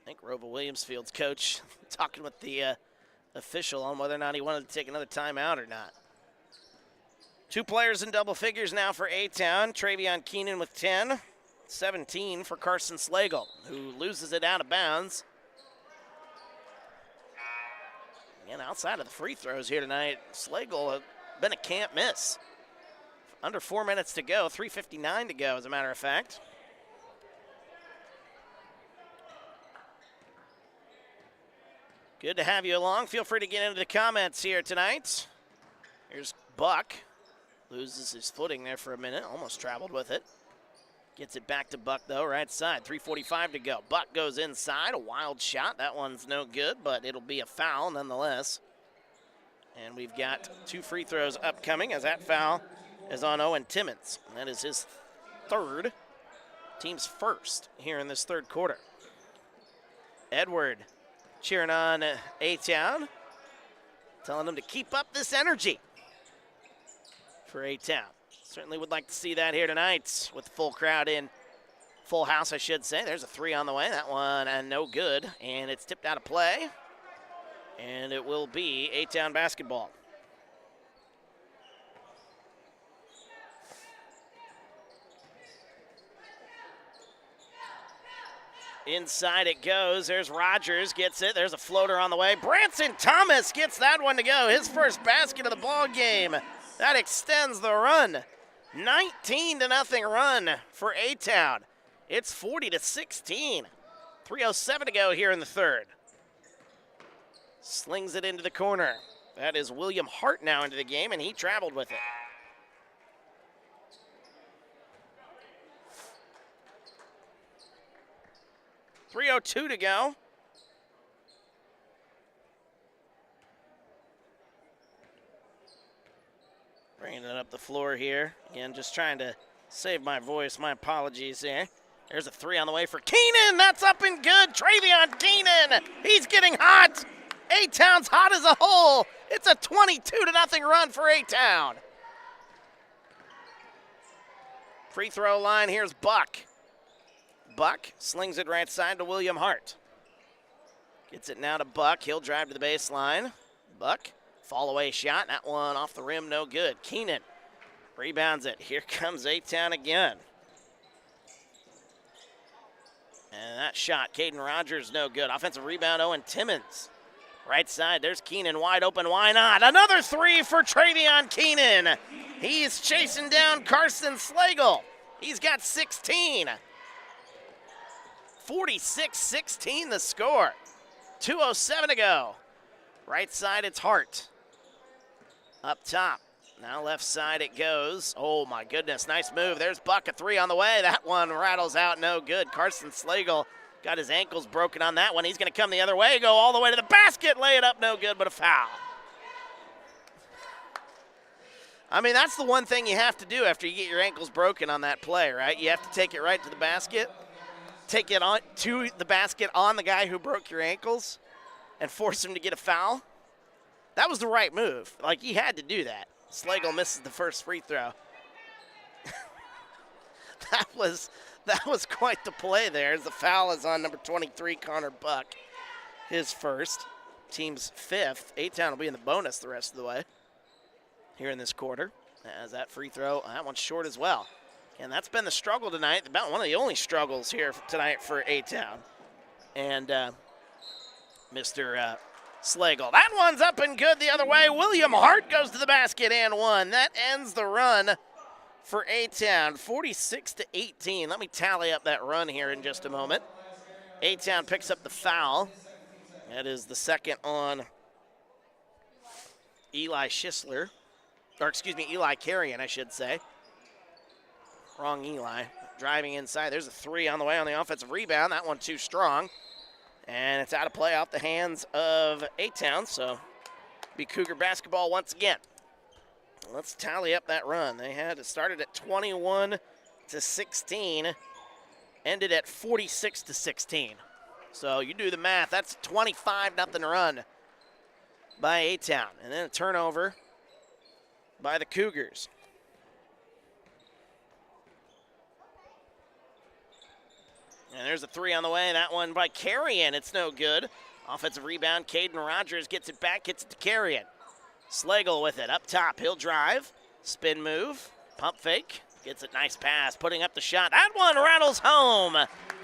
I think ROWVA Williamsfield's coach talking with the official on whether or not he wanted to take another timeout or not. 2 players in double figures now for A-Town. Travion Keenan with 10, 17 for Carson Slagle, who loses it out of bounds. And outside of the free throws here tonight, Slagle has been a can't miss. Under 4 minutes to go, 3:59 to go, as a matter of fact. Good to have you along. Feel free to get into the comments here tonight. Here's Buck. Loses his footing there for a minute. Almost traveled with it. Gets it back to Buck, though, right side. 3:45 to go. Buck goes inside. A wild shot. That one's no good, but it'll be a foul nonetheless. And we've got 2 free throws upcoming, as that foul is on Owen Timmons. And that is his third, team's first here in this third quarter. Edward cheering on A-Town, telling them to keep up this energy for A-Town. Certainly would like to see that here tonight with the full crowd in. Full house, I should say. There's a 3 on the way. That one and no good. And it's tipped out of play. And it will be A-Town basketball. Inside it goes. There's Rogers, gets it. There's a floater on the way. Branson Thomas gets that one to go. His first basket of the ball game. That extends the run. 19-0 run for A-Town. It's 40-16. 3:07 to go here in the third. Slings it into the corner. That is William Hart now into the game, and he traveled with it. .302 to go. Bringing it up the floor here. Again, just trying to save my voice. My apologies there. There's a 3 on the way for Keenan. That's up and good. Travion Keenan. He's getting hot. A-Town's hot as a hole. It's a 22-0 run for A-Town. Free throw line, here's Buck. Buck slings it right side to William Hart. Gets it now to Buck. He'll drive to the baseline. Buck, fall away shot. That one off the rim, no good. Keenan rebounds it. Here comes A-Town again. And that shot, Caden Rogers, no good. Offensive rebound, Owen Timmons. Right side, there's Keenan wide open. Why not? Another 3 for Travion Keenan. He's chasing down Carson Slagle. He's got 16. 46-16 the score. 2:07 to go. Right side, it's Hart. Up top. Now left side it goes. Oh my goodness, nice move. There's Buck, a 3 on the way. That one rattles out, no good. Carson Slagle got his ankles broken on that one. He's going to come the other way, go all the way to the basket, lay it up, no good, but a foul. I mean, that's the one thing you have to do after you get your ankles broken on that play, right? You have to take it right to the basket, take it on to the basket on the guy who broke your ankles, and force him to get a foul. That was the right move. Like, he had to do that. Slagle misses the first free throw. That was quite the play there. The foul is on number 23, Connor Buck. His first, team's fifth. A-Town will be in the bonus the rest of the way here in this quarter. As that free throw, that one's short as well. And that's been the struggle tonight, about one of the only struggles here tonight for A-Town. And Mr. Slagle. That one's up and good the other way. William Hart goes to the basket and one. That ends the run for A-Town, 46-18. Let me tally up that run here in just a moment. A-Town picks up the foul. That is the second on Eli Carrion, I should say. Wrong Eli. Driving inside. There's a three on the way on the offensive rebound. That one too strong. And it's out of play off the hands of A-Town, so be Cougar basketball once again. Let's tally up that run. They had started at 21-16, ended at 46-16. So you do the math. That's a 25-0 run by A-Town. And then a turnover by the Cougars. And there's a three on the way. That one by Carrion. It's no good. Offensive rebound. Caden Rogers gets it back, gets it to Carrion. Slagle with it up top. He'll drive. Spin move. Pump fake. Gets it. Nice pass. Putting up the shot. That one rattles home.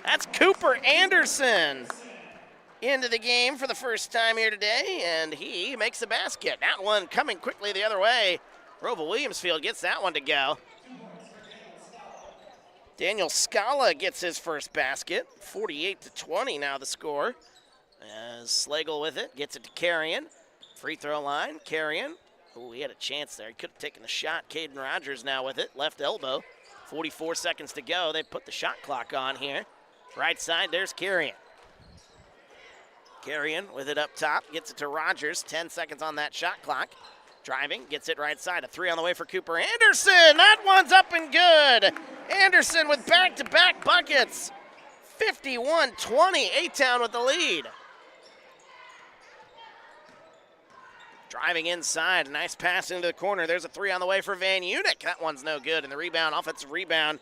That's Cooper Anderson into the game for the first time here today, and he makes a basket. That one coming quickly the other way. ROWVA Williamsfield gets that one to go. Daniel Scala gets his first basket. 48-20 now the score. As Slagle with it. Gets it to Carrion. Free throw line, Carrion. Oh, he had a chance there. He could have taken the shot. Caden Rogers now with it. Left elbow. 44 seconds to go. They put the shot clock on here. Right side, there's Carrion. Carrion with it up top. Gets it to Rogers. 10 seconds on that shot clock. Driving, gets it right side. A three on the way for Cooper Anderson. That one's up and good. Anderson with back-to-back buckets. 51-20. A-Town with the lead. Driving inside, a nice pass into the corner. There's a three on the way for Van Unick. That one's no good. And the rebound, offensive rebound,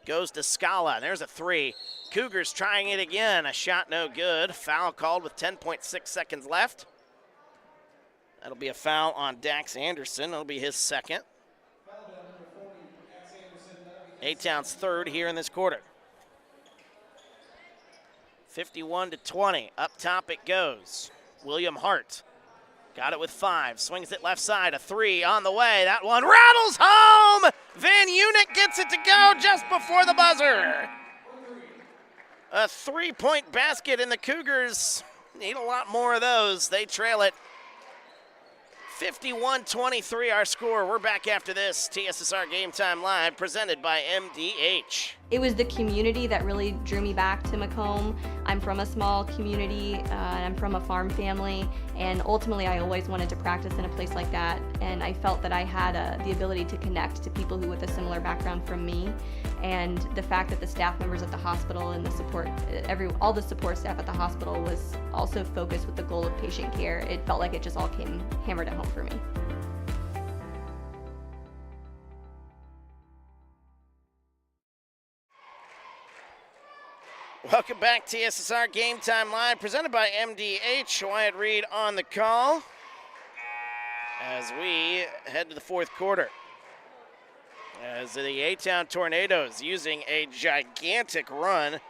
goes to Scala. There's a three. Cougars trying it again. A shot no good. Foul called with 10.6 seconds left. That'll be a foul on Dax Anderson. That'll be his second. A-Town's third here in this quarter. 51-20. Up top it goes. William Hart. Got it with 5. Swings it left side. A three on the way. That one rattles home. Van Unick gets it to go just before the buzzer. A 3-point basket, and the Cougars need a lot more of those. They trail it 51-23 our score. We're back after this. TSSR Game Time Live presented by MDH. It was the community that really drew me back to Macomb. I'm from a small community, and I'm from a farm family, and ultimately I always wanted to practice in a place like that, and I felt that I had the ability to connect to people who with a similar background from me, and the fact that the staff members at the hospital and the support, all the support staff at the hospital was also focused with the goal of patient care. It felt like it just all came hammered at home for me. Welcome back, TSSR Game Time Live, presented by MDH. Wyatt Reed on the call as we head to the fourth quarter. As the A-Town Tornadoes using a gigantic run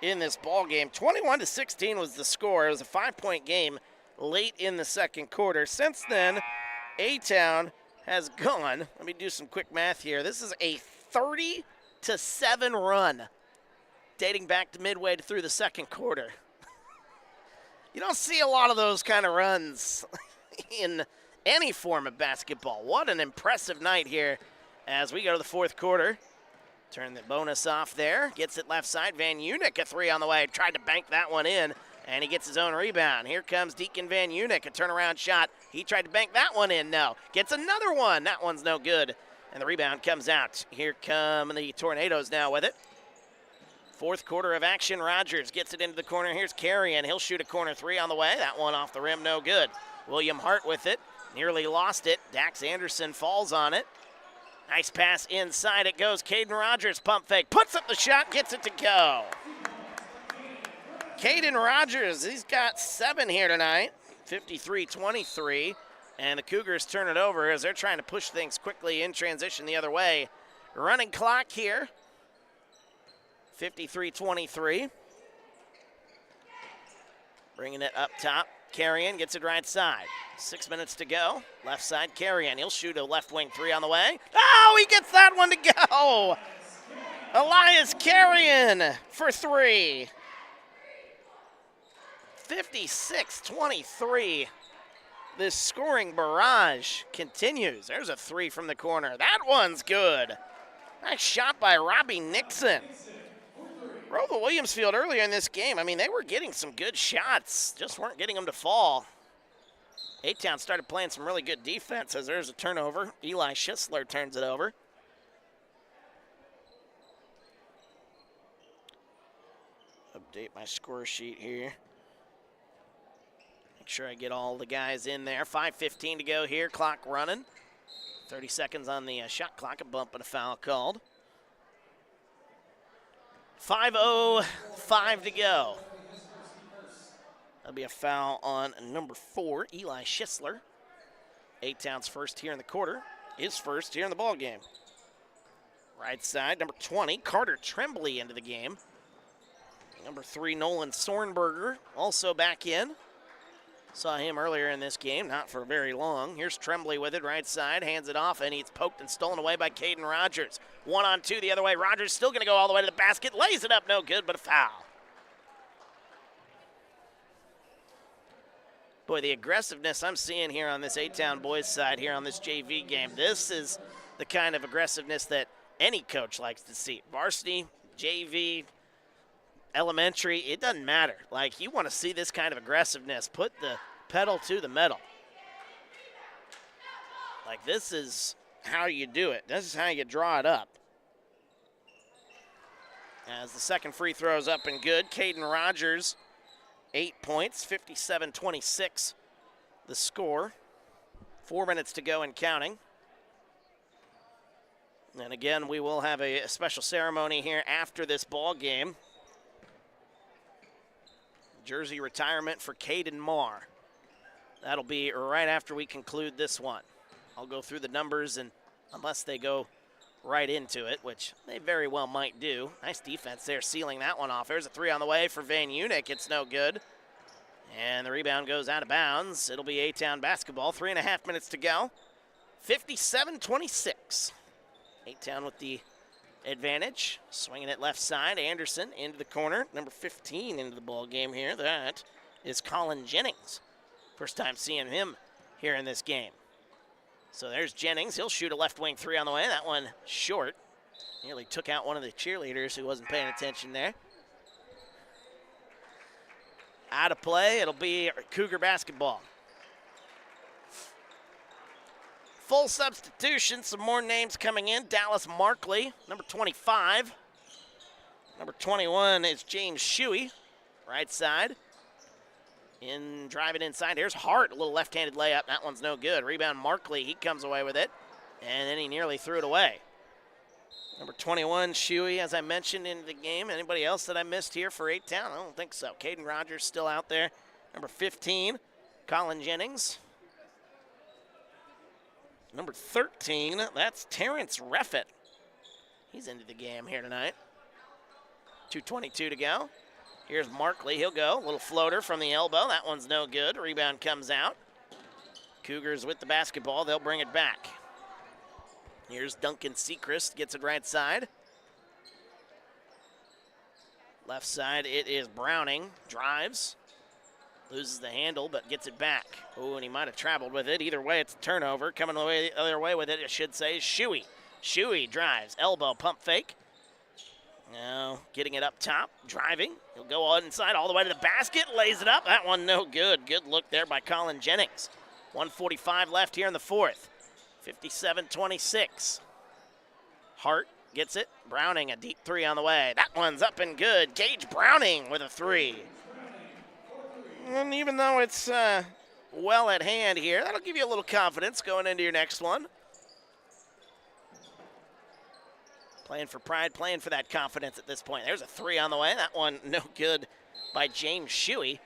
in this ball game. 21-16 was the score. It was a 5-point game late in the second quarter. Since then, A-Town has gone, let me do some quick math here. This is a 30-7 run, dating back to midway through the second quarter. You don't see a lot of those kind of runs in any form of basketball. What an impressive night here as we go to the fourth quarter. Turn the bonus off there. Gets it left side. Van Unick, a three on the way. Tried to bank that one in, and he gets his own rebound. Here comes Deacon Van Unick, a turnaround shot. He tried to bank that one in. No. Gets another one. That one's no good. And the rebound comes out. Here come the Tornadoes now with it. Fourth quarter of action. Rogers gets it into the corner. Here's Carrion. He'll shoot a corner three on the way. That one off the rim, no good. William Hart with it. Nearly lost it. Dax Anderson falls on it. Nice pass inside. It goes. Caden Rogers, pump fake. Puts up the shot, gets it to go. Caden Rogers, he's got 7 here tonight. 53-23. And the Cougars turn it over as they're trying to push things quickly in transition the other way. Running clock here. 53-23. Bringing it up top. Carrion gets it right side. 6 minutes to go. Left side, Carrion. He'll shoot a left wing 3 on the way. Oh, he gets that one to go. Elias Carrion for 3. 56-23. This scoring barrage continues. There's a 3 from the corner. That one's good. Nice shot by Robbie Nixon. ROWVA Williamsfield earlier in this game, I mean, they were getting some good shots, just weren't getting them to fall. A-Town started playing some really good defense as there's a turnover. Eli Schisler turns it over. Update my score sheet here. Make sure I get all the guys in there. 5:15 to go here, clock running. 30 seconds on the shot clock, a bump and a foul called. 5:05 to go. That'll be a foul on number 4, Eli Schisler. A-Town's first here in the quarter, his first here in the ball game. Right side, number 20, Carter Tremblay into the game. Number 3, Nolan Sornberger, also back in. Saw him earlier in this game, not for very long. Here's Tremblay with it, right side, hands it off, and he's poked and stolen away by Caden Rogers. 1-on-2 the other way. Rogers still going to go all the way to the basket, lays it up, no good, but a foul. Boy, the aggressiveness I'm seeing here on this A-Town boys side here on this JV game, this is the kind of aggressiveness that any coach likes to see. Varsity, JV, elementary, it doesn't matter. Like, you want to see this kind of aggressiveness. Put the pedal to the metal. Like, this is how you do it. This is how you draw it up. As the second free throw is up and good, Caden Rogers, 8 points, 57-26 the score. 4 minutes to go and counting. And again, we will have a special ceremony here after this ball game. Jersey retirement for Caden Marr. That'll be right after we conclude this one. I'll go through the numbers, and unless they go right into it, which they very well might do. Nice defense there, sealing that one off. There's a 3 on the way for Van Unic. It's no good. And the rebound goes out of bounds. It'll be A-Town basketball. 3.5 minutes to go. 57-26. A-Town with the advantage. Swinging it left side. Anderson into the corner. Number 15 into the ball game here. That is Colin Jennings. First time seeing him here in this game. So there's Jennings. He'll shoot a left wing 3 on the way. That one short. Nearly took out one of the cheerleaders who wasn't paying attention there. Out of play. It'll be Cougar basketball. Full substitution. Some more names coming in. Dallas Markley, number 25. Number 21 is James Shuey, right side. Driving inside. Here's Hart, a little left-handed layup. That one's no good. Rebound Markley, he comes away with it. And then he nearly threw it away. Number 21, Shuey, as I mentioned, into the game. Anybody else that I missed here for A-Town? I don't think so. Caden Rogers still out there. Number 15, Colin Jennings. Number 13, that's Terrence Reffett. He's into the game here tonight. 2:22 to go. Here's Markley, he'll go. Little floater from the elbow. That one's no good. Rebound comes out. Cougars with the basketball. They'll bring it back. Here's Duncan Sechrist, gets it right side. Left side, it is Browning. Drives. Loses the handle, but gets it back. Oh, and he might have traveled with it. Either way, it's a turnover. Coming the other way with it, I should say, is Shuey. Shuey drives. Elbow pump fake. Now getting it up top, driving. He'll go on inside all the way to the basket, lays it up. That one no good. Good look there by Colin Jennings. 1:45 left here in the fourth. 57-26. Hart gets it. Browning, a deep 3 on the way. That one's up and good. Gage Browning with a 3. And even though it's well at hand here. That'll give you a little confidence going into your next one. Playing for pride, playing for that confidence at this point. There's a 3 on the way. That one no good by James Shuey.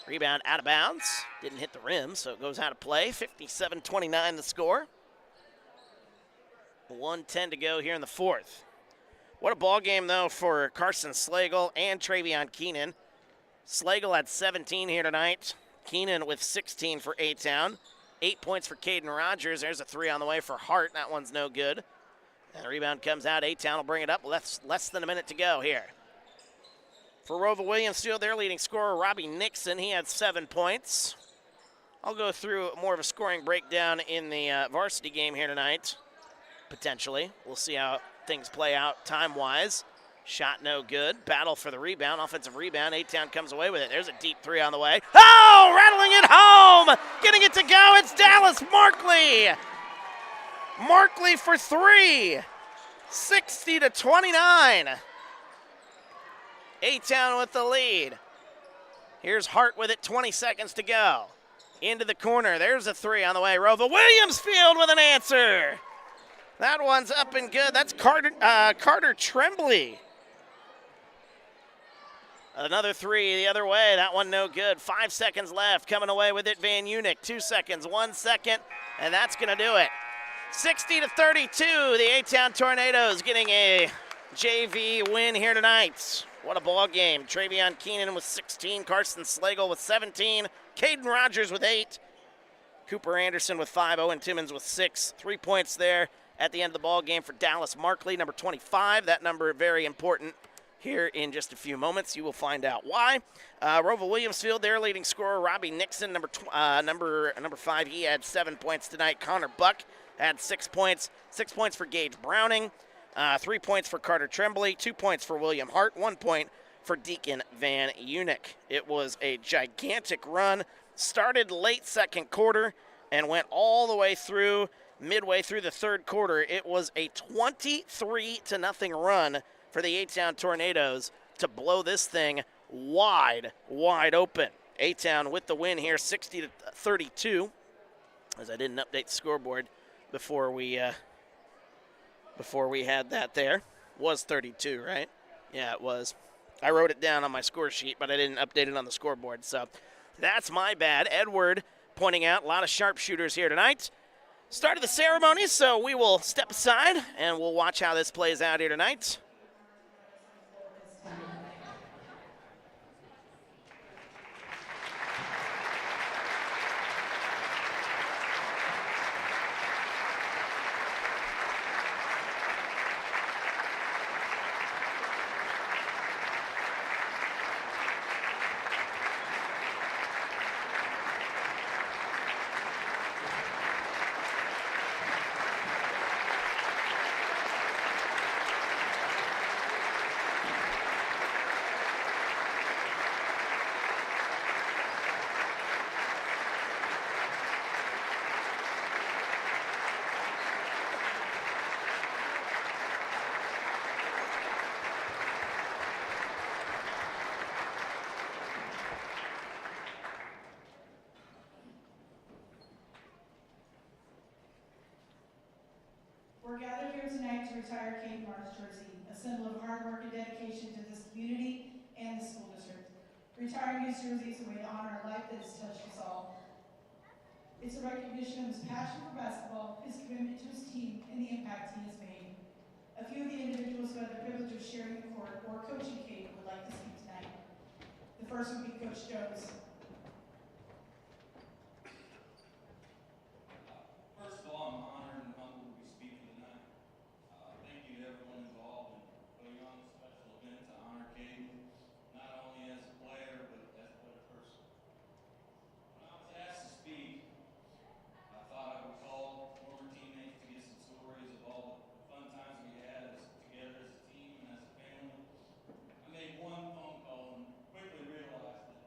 Rebound out of bounds. Didn't hit the rim, so it goes out of play. 57-29 the score. 1:10 to go here in the fourth. What a ball game, though, for Carson Slagle and Travion Keenan. Slagle had 17 here tonight. Keenan with 16 for A-Town. 8 points for Caden Rogers. There's a 3 on the way for Hart. That one's no good. And the rebound comes out. A-Town will bring it up. Less than a minute to go here. For ROWVA Williamsfield, their leading scorer, Robbie Nixon. He had 7 points. I'll go through more of a scoring breakdown in the varsity game here tonight, potentially. We'll see how things play out time-wise. Shot no good. Battle for the rebound. Offensive rebound. A-Town comes away with it. There's a deep 3 on the way. Oh, rattling it home. Getting it to go. It's Dallas Markley. Markley for 3. 60-29. A-Town with the lead. Here's Hart with it. 20 seconds to go. Into the corner. There's a 3 on the way. ROWVA Williamsfield with an answer. That one's up and good. That's Carter Tremblay. Another 3 the other way. That one no good. 5 seconds left. Coming away with it, Van Unick. 2 seconds, 1 second, and that's going to do it. 60-32, the A-Town Tornadoes getting a JV win here tonight. What a ball game. Travion Keenan with 16, Carson Slagle with 17, Caden Rogers with 8, Cooper Anderson with 5, Owen Timmons with 6. 3 points there at the end of the ball game for Dallas Markley, number 25. That number very important here in just a few moments. You will find out why. ROWVA Williamsfield, their leading scorer, Robbie Nixon, number 5. He had 7 points tonight. Connor Buck had 6 points. 6 points for Gage Browning. 3 points for Carter Tremblay. 2 points for William Hart. 1 point for Deacon Van Unick. It was a gigantic run. Started late second quarter and went all the way through midway through the third quarter. It was a 23-0 run for the A-Town Tornadoes to blow this thing wide open. A-Town with the win here, 60-32. As I didn't update the scoreboard before we had that there. Was 32, right? Yeah, it was. I wrote it down on my score sheet, but I didn't update it on the scoreboard. So that's my bad. Edward pointing out a lot of sharpshooters here tonight. Started the ceremony, so we will step aside and we'll watch how this plays out here tonight. We're gathered here tonight to retire Kate Mark's jersey, a symbol of hard work and dedication to this community and the school district. Retiring his jersey is a way to honor a life that has touched us all. It's a recognition of his passion for basketball, his commitment to his team, and the impact he has made. A few of the individuals who had the privilege of sharing the court or coaching Kate would like to speak tonight. The first would be Coach Jones. First of all, I'm honored and humbled to be speaking tonight. Thank you to everyone involved in putting on this special event to honor Caden, not only as a player, but as a person. When I was asked to speak, I thought I would call former teammates to get some stories of all the fun times we had together as a team and as a family. I made one phone call and quickly realized that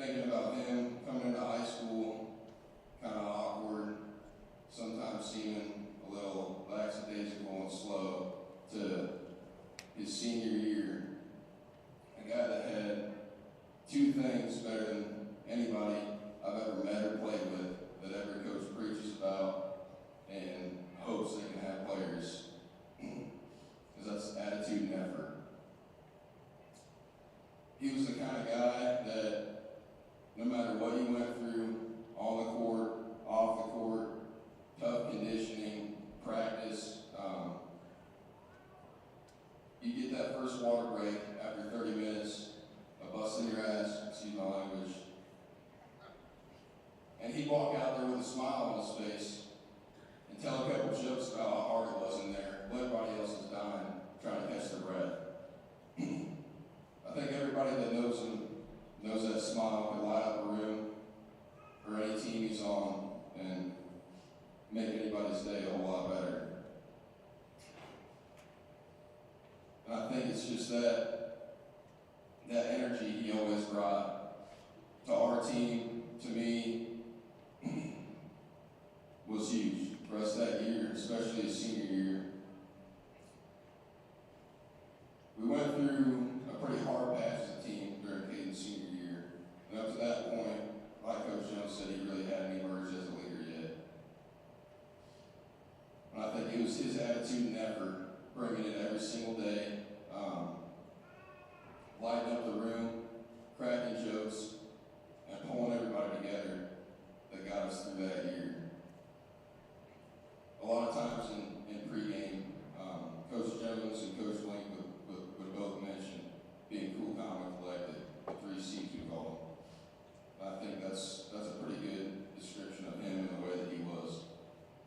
thinking about him coming into high school, kind of awkward, sometimes seeming a little lackadaisical and slow, to his senior year, a guy that had two things better than anybody I've ever met or played with, that every coach preaches about and hopes they can have players, because that's attitude and effort. He was the kind of guy that no matter what he went through, on the court, off the court, tough conditioning, practice, you get that first water break after 30 minutes of busting your ass, excuse my language, and he'd walk out there with a smile on his face and tell a couple jokes about how hard it was in there, while everybody else is dying, trying to catch their breath. I think everybody that knows him knows that smile can light up a room or any team he's on and make anybody's day a whole lot better. And I think it's just that energy he always brought to our team, to me, was huge for us that year, especially his senior year. We went through a pretty hard patch as a team during Caden's senior year. And up to that point, like Coach Jones said, he really hadn't emerged as a leader yet. And I think it was his attitude and effort, bringing it every single day, lighting up the room, cracking jokes, and pulling everybody together that got us through that year. A lot of times in pregame, Coach Jones and Coach Link would both mention being cool, calm, and collected, the 3 C's we call them. I think that's a pretty good description of him and the way that he was.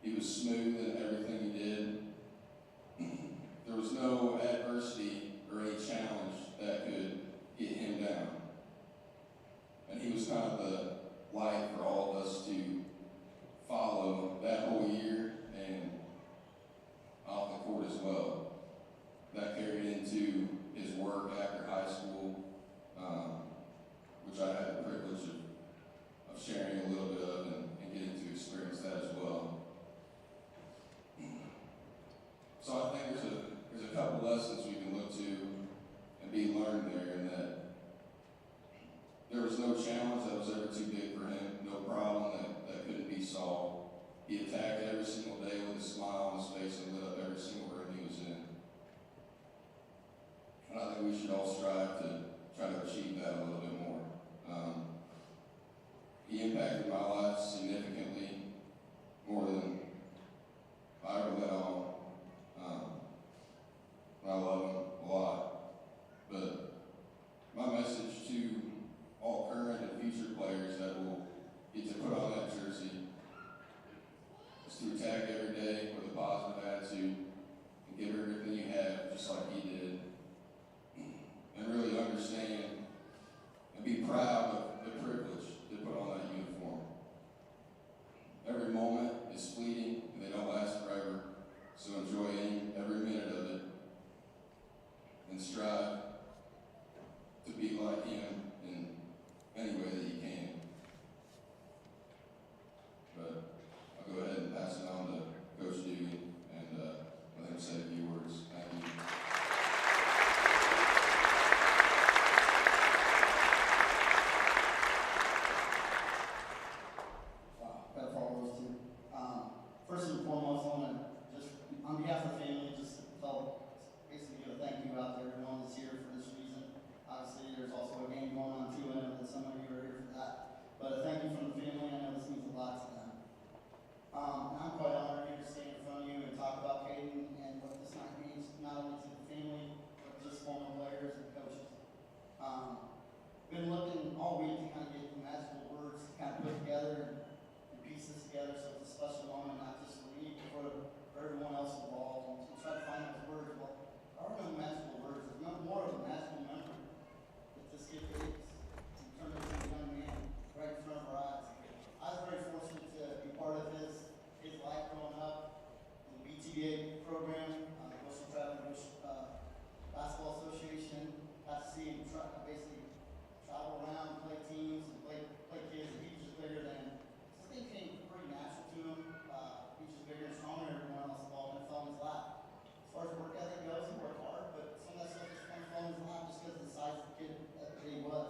He was smooth in everything he did. There was no adversity or any challenge that could get him down. And he was kind of the light for all of us to follow that whole year and off the court as well. That carried into his work after high school, which I had the privilege of sharing a little bit of and getting to experience that as well. So I think there's a couple lessons we can look to and be learned there, in that there was no challenge that was ever too big for him, no problem that couldn't be solved. He attacked every single day with a smile on his face and lit up every single room he was in. And I think we should all strive to try to achieve that a little bit more. He impacted my life significantly, more than I ever let on. I love him a lot. But my message to all current and future players that will get to put on that jersey is to attack every day with a positive attitude and give everything you have, just like he did. And really understand and be proud of the privilege to put on that uniform. Every moment is fleeting and they don't last forever, so enjoy every minute of it and strive to be like him in any way that you can. But I'll go ahead and pass it on to Coach Dewey and let him say a few words. Thank you. Got to follow those two. First and foremost, I want to just, on behalf of the family, just basically give a thank you out to everyone that's here for this reason. Obviously, there's also a game going on too. I know that some of you are here for that. But a thank you from the family. I know this means a lot to them. And I'm quite honored here to stand in front of you and talk about Caden and what this night means, not only to the family, but just former players and coaches. Been looking all week to kind of get the magical words to kind of put together and piece this together, so it's a special moment, not just for me, but for everyone else involved. And to try to find those words. Well, there are no magical words. There's no more of a magical memory that this kid is. In terms of a young man right in front of our eyes. I was very fortunate to be part of his life growing up in the BTBA program, the Bushnell-Prairie City Basketball Association. Got to see him basically travel around, play teams, and play kids. And he was just bigger than. So things came pretty natural to him. He was just bigger and stronger than everyone else. The ball kind of fell in his lap. As far as work ethic goes, he worked hard, but some of that stuff just kind of fell in his lap just because of the size of the kid that he was.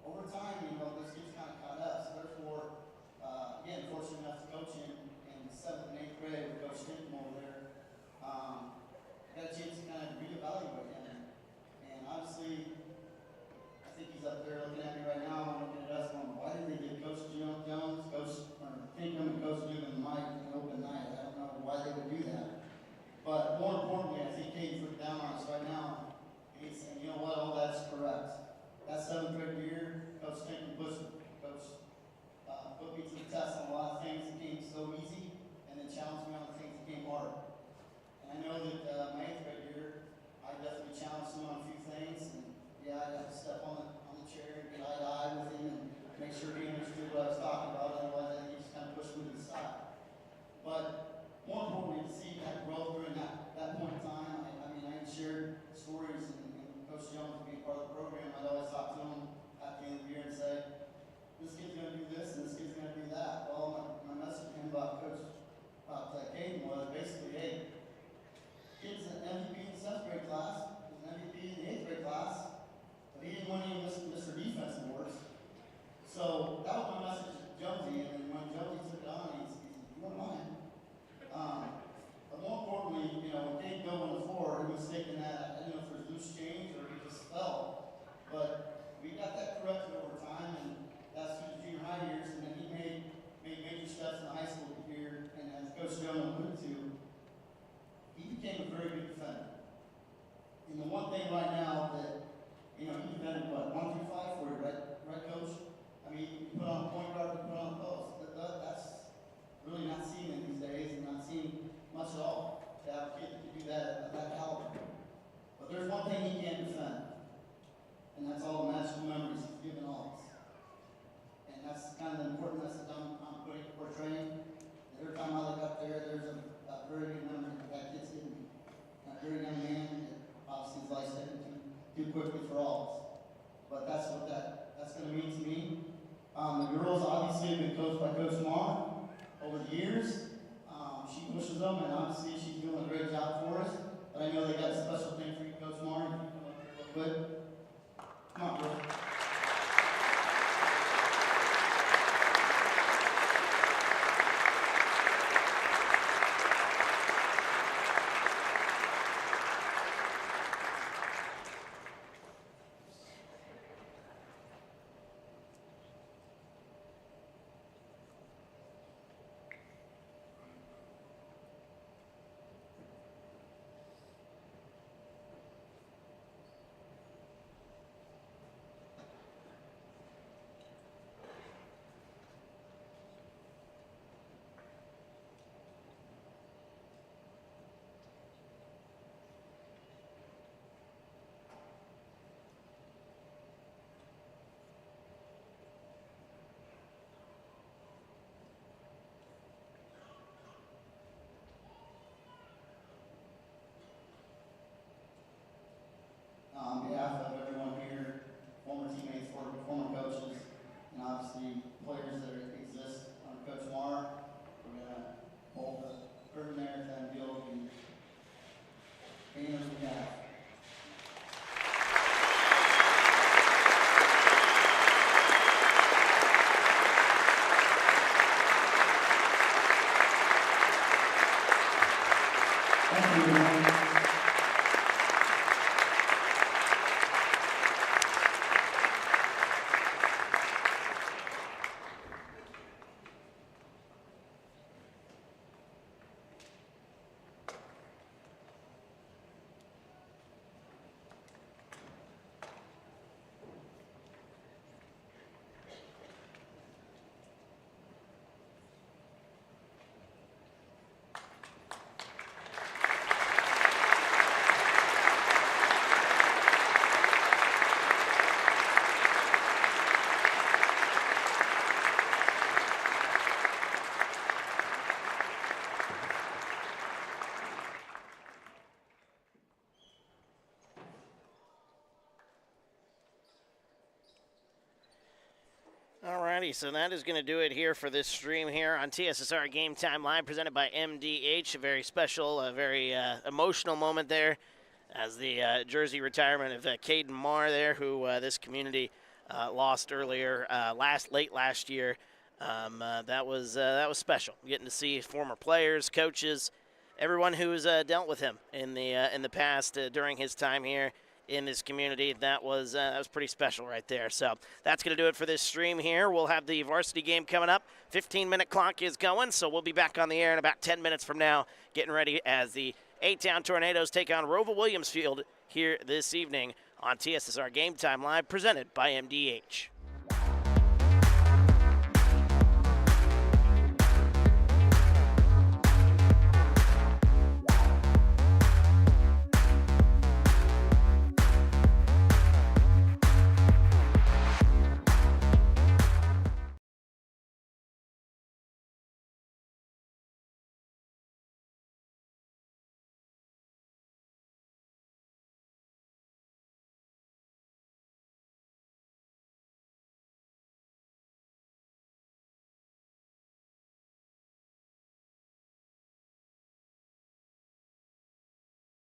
Over time, those kids kind of caught up. So therefore, again, fortunate enough to coach him in 7th and 8th grade with Coach Stinkham over there. Got a chance to kind of reevaluate him. And obviously, I think he's up there looking at me right now. I'm looking at us going, why didn't they give Coach Jones, Coach Stinkham, and Coach Newman the mic an open night? I don't know why they would do that. But more importantly, I think Caden's looking down on us right now. And he's saying, you know what, all that's correct. That 7th grade year, Coach Stinkham pushed me. Coach put me to the test on a lot of things that came so easy, and then challenged me on the things that came hard. And I know that my 8th grade year, I definitely challenged him on a few things, and yeah, I'd have to step on the chair and get eye to eye with him and make sure he understood what I was talking about, otherwise I think he just kind of pushed me to the side. But more importantly, to see that growth during that point in time, I mean, I shared stories, and Coach Jones being part of the program, I'd always talk to him at the end of the year and say, this kid's going to do this, and this kid's going to do that. Well, my message to him about Caden was basically, hey, kid's an MVP in the 7th grade class, he's an MVP in the 8th grade class, but he didn't win any Mr. Defense awards. So that was my message to Jonesy, and when Jonesy took it on, he's you don't mind. But more importantly, when Caden dove on the floor, he was thinking that, I didn't know if it was loose change or he just fell. But we got that corrected over time, and that's through the junior high years, and then he made major steps in the high school year, and as Coach Jones alluded to, he became a very good defender. And the one thing right now that, he defended what, 1 through 5 for you, right, Coach? I mean, you put on the point guard, you put on the post. That's really not seen in these days, and not seen much at all to have a kid that can do that at that caliber. But there's one thing he can't defend, and that's all the magical memories he's given all of us. And that's kind of the important message I'm portraying. Every time I look up there, there's a very good memory that kid's given me. A very young man that obviously his life's taken too quickly for all of us. But that's what that's going to mean to me. The girls obviously have been coached by Coach Mar over the years. She pushes them, and obviously she's doing a great job for us. But I know they got a special thing for you, Coach Mar. If you come up here real quick. Come on, girl. Alrighty, so that is going to do it here for this stream here on TSSR Game Time Live, presented by MDH. A very special, a very emotional moment there as the jersey retirement of Caden Marr there, who this community lost earlier, late last year. That was special, getting to see former players, coaches, everyone who's dealt with him in the past during his time here in this community. That was pretty special right there. So that's going to do it for this stream here. We'll have the varsity game coming up. 15-minute clock is going, so we'll be back on the air in about 10 minutes from now, getting ready as the A-Town Tornadoes take on ROWVA Williamsfield here this evening on TSSR Game Time Live, presented by MDH.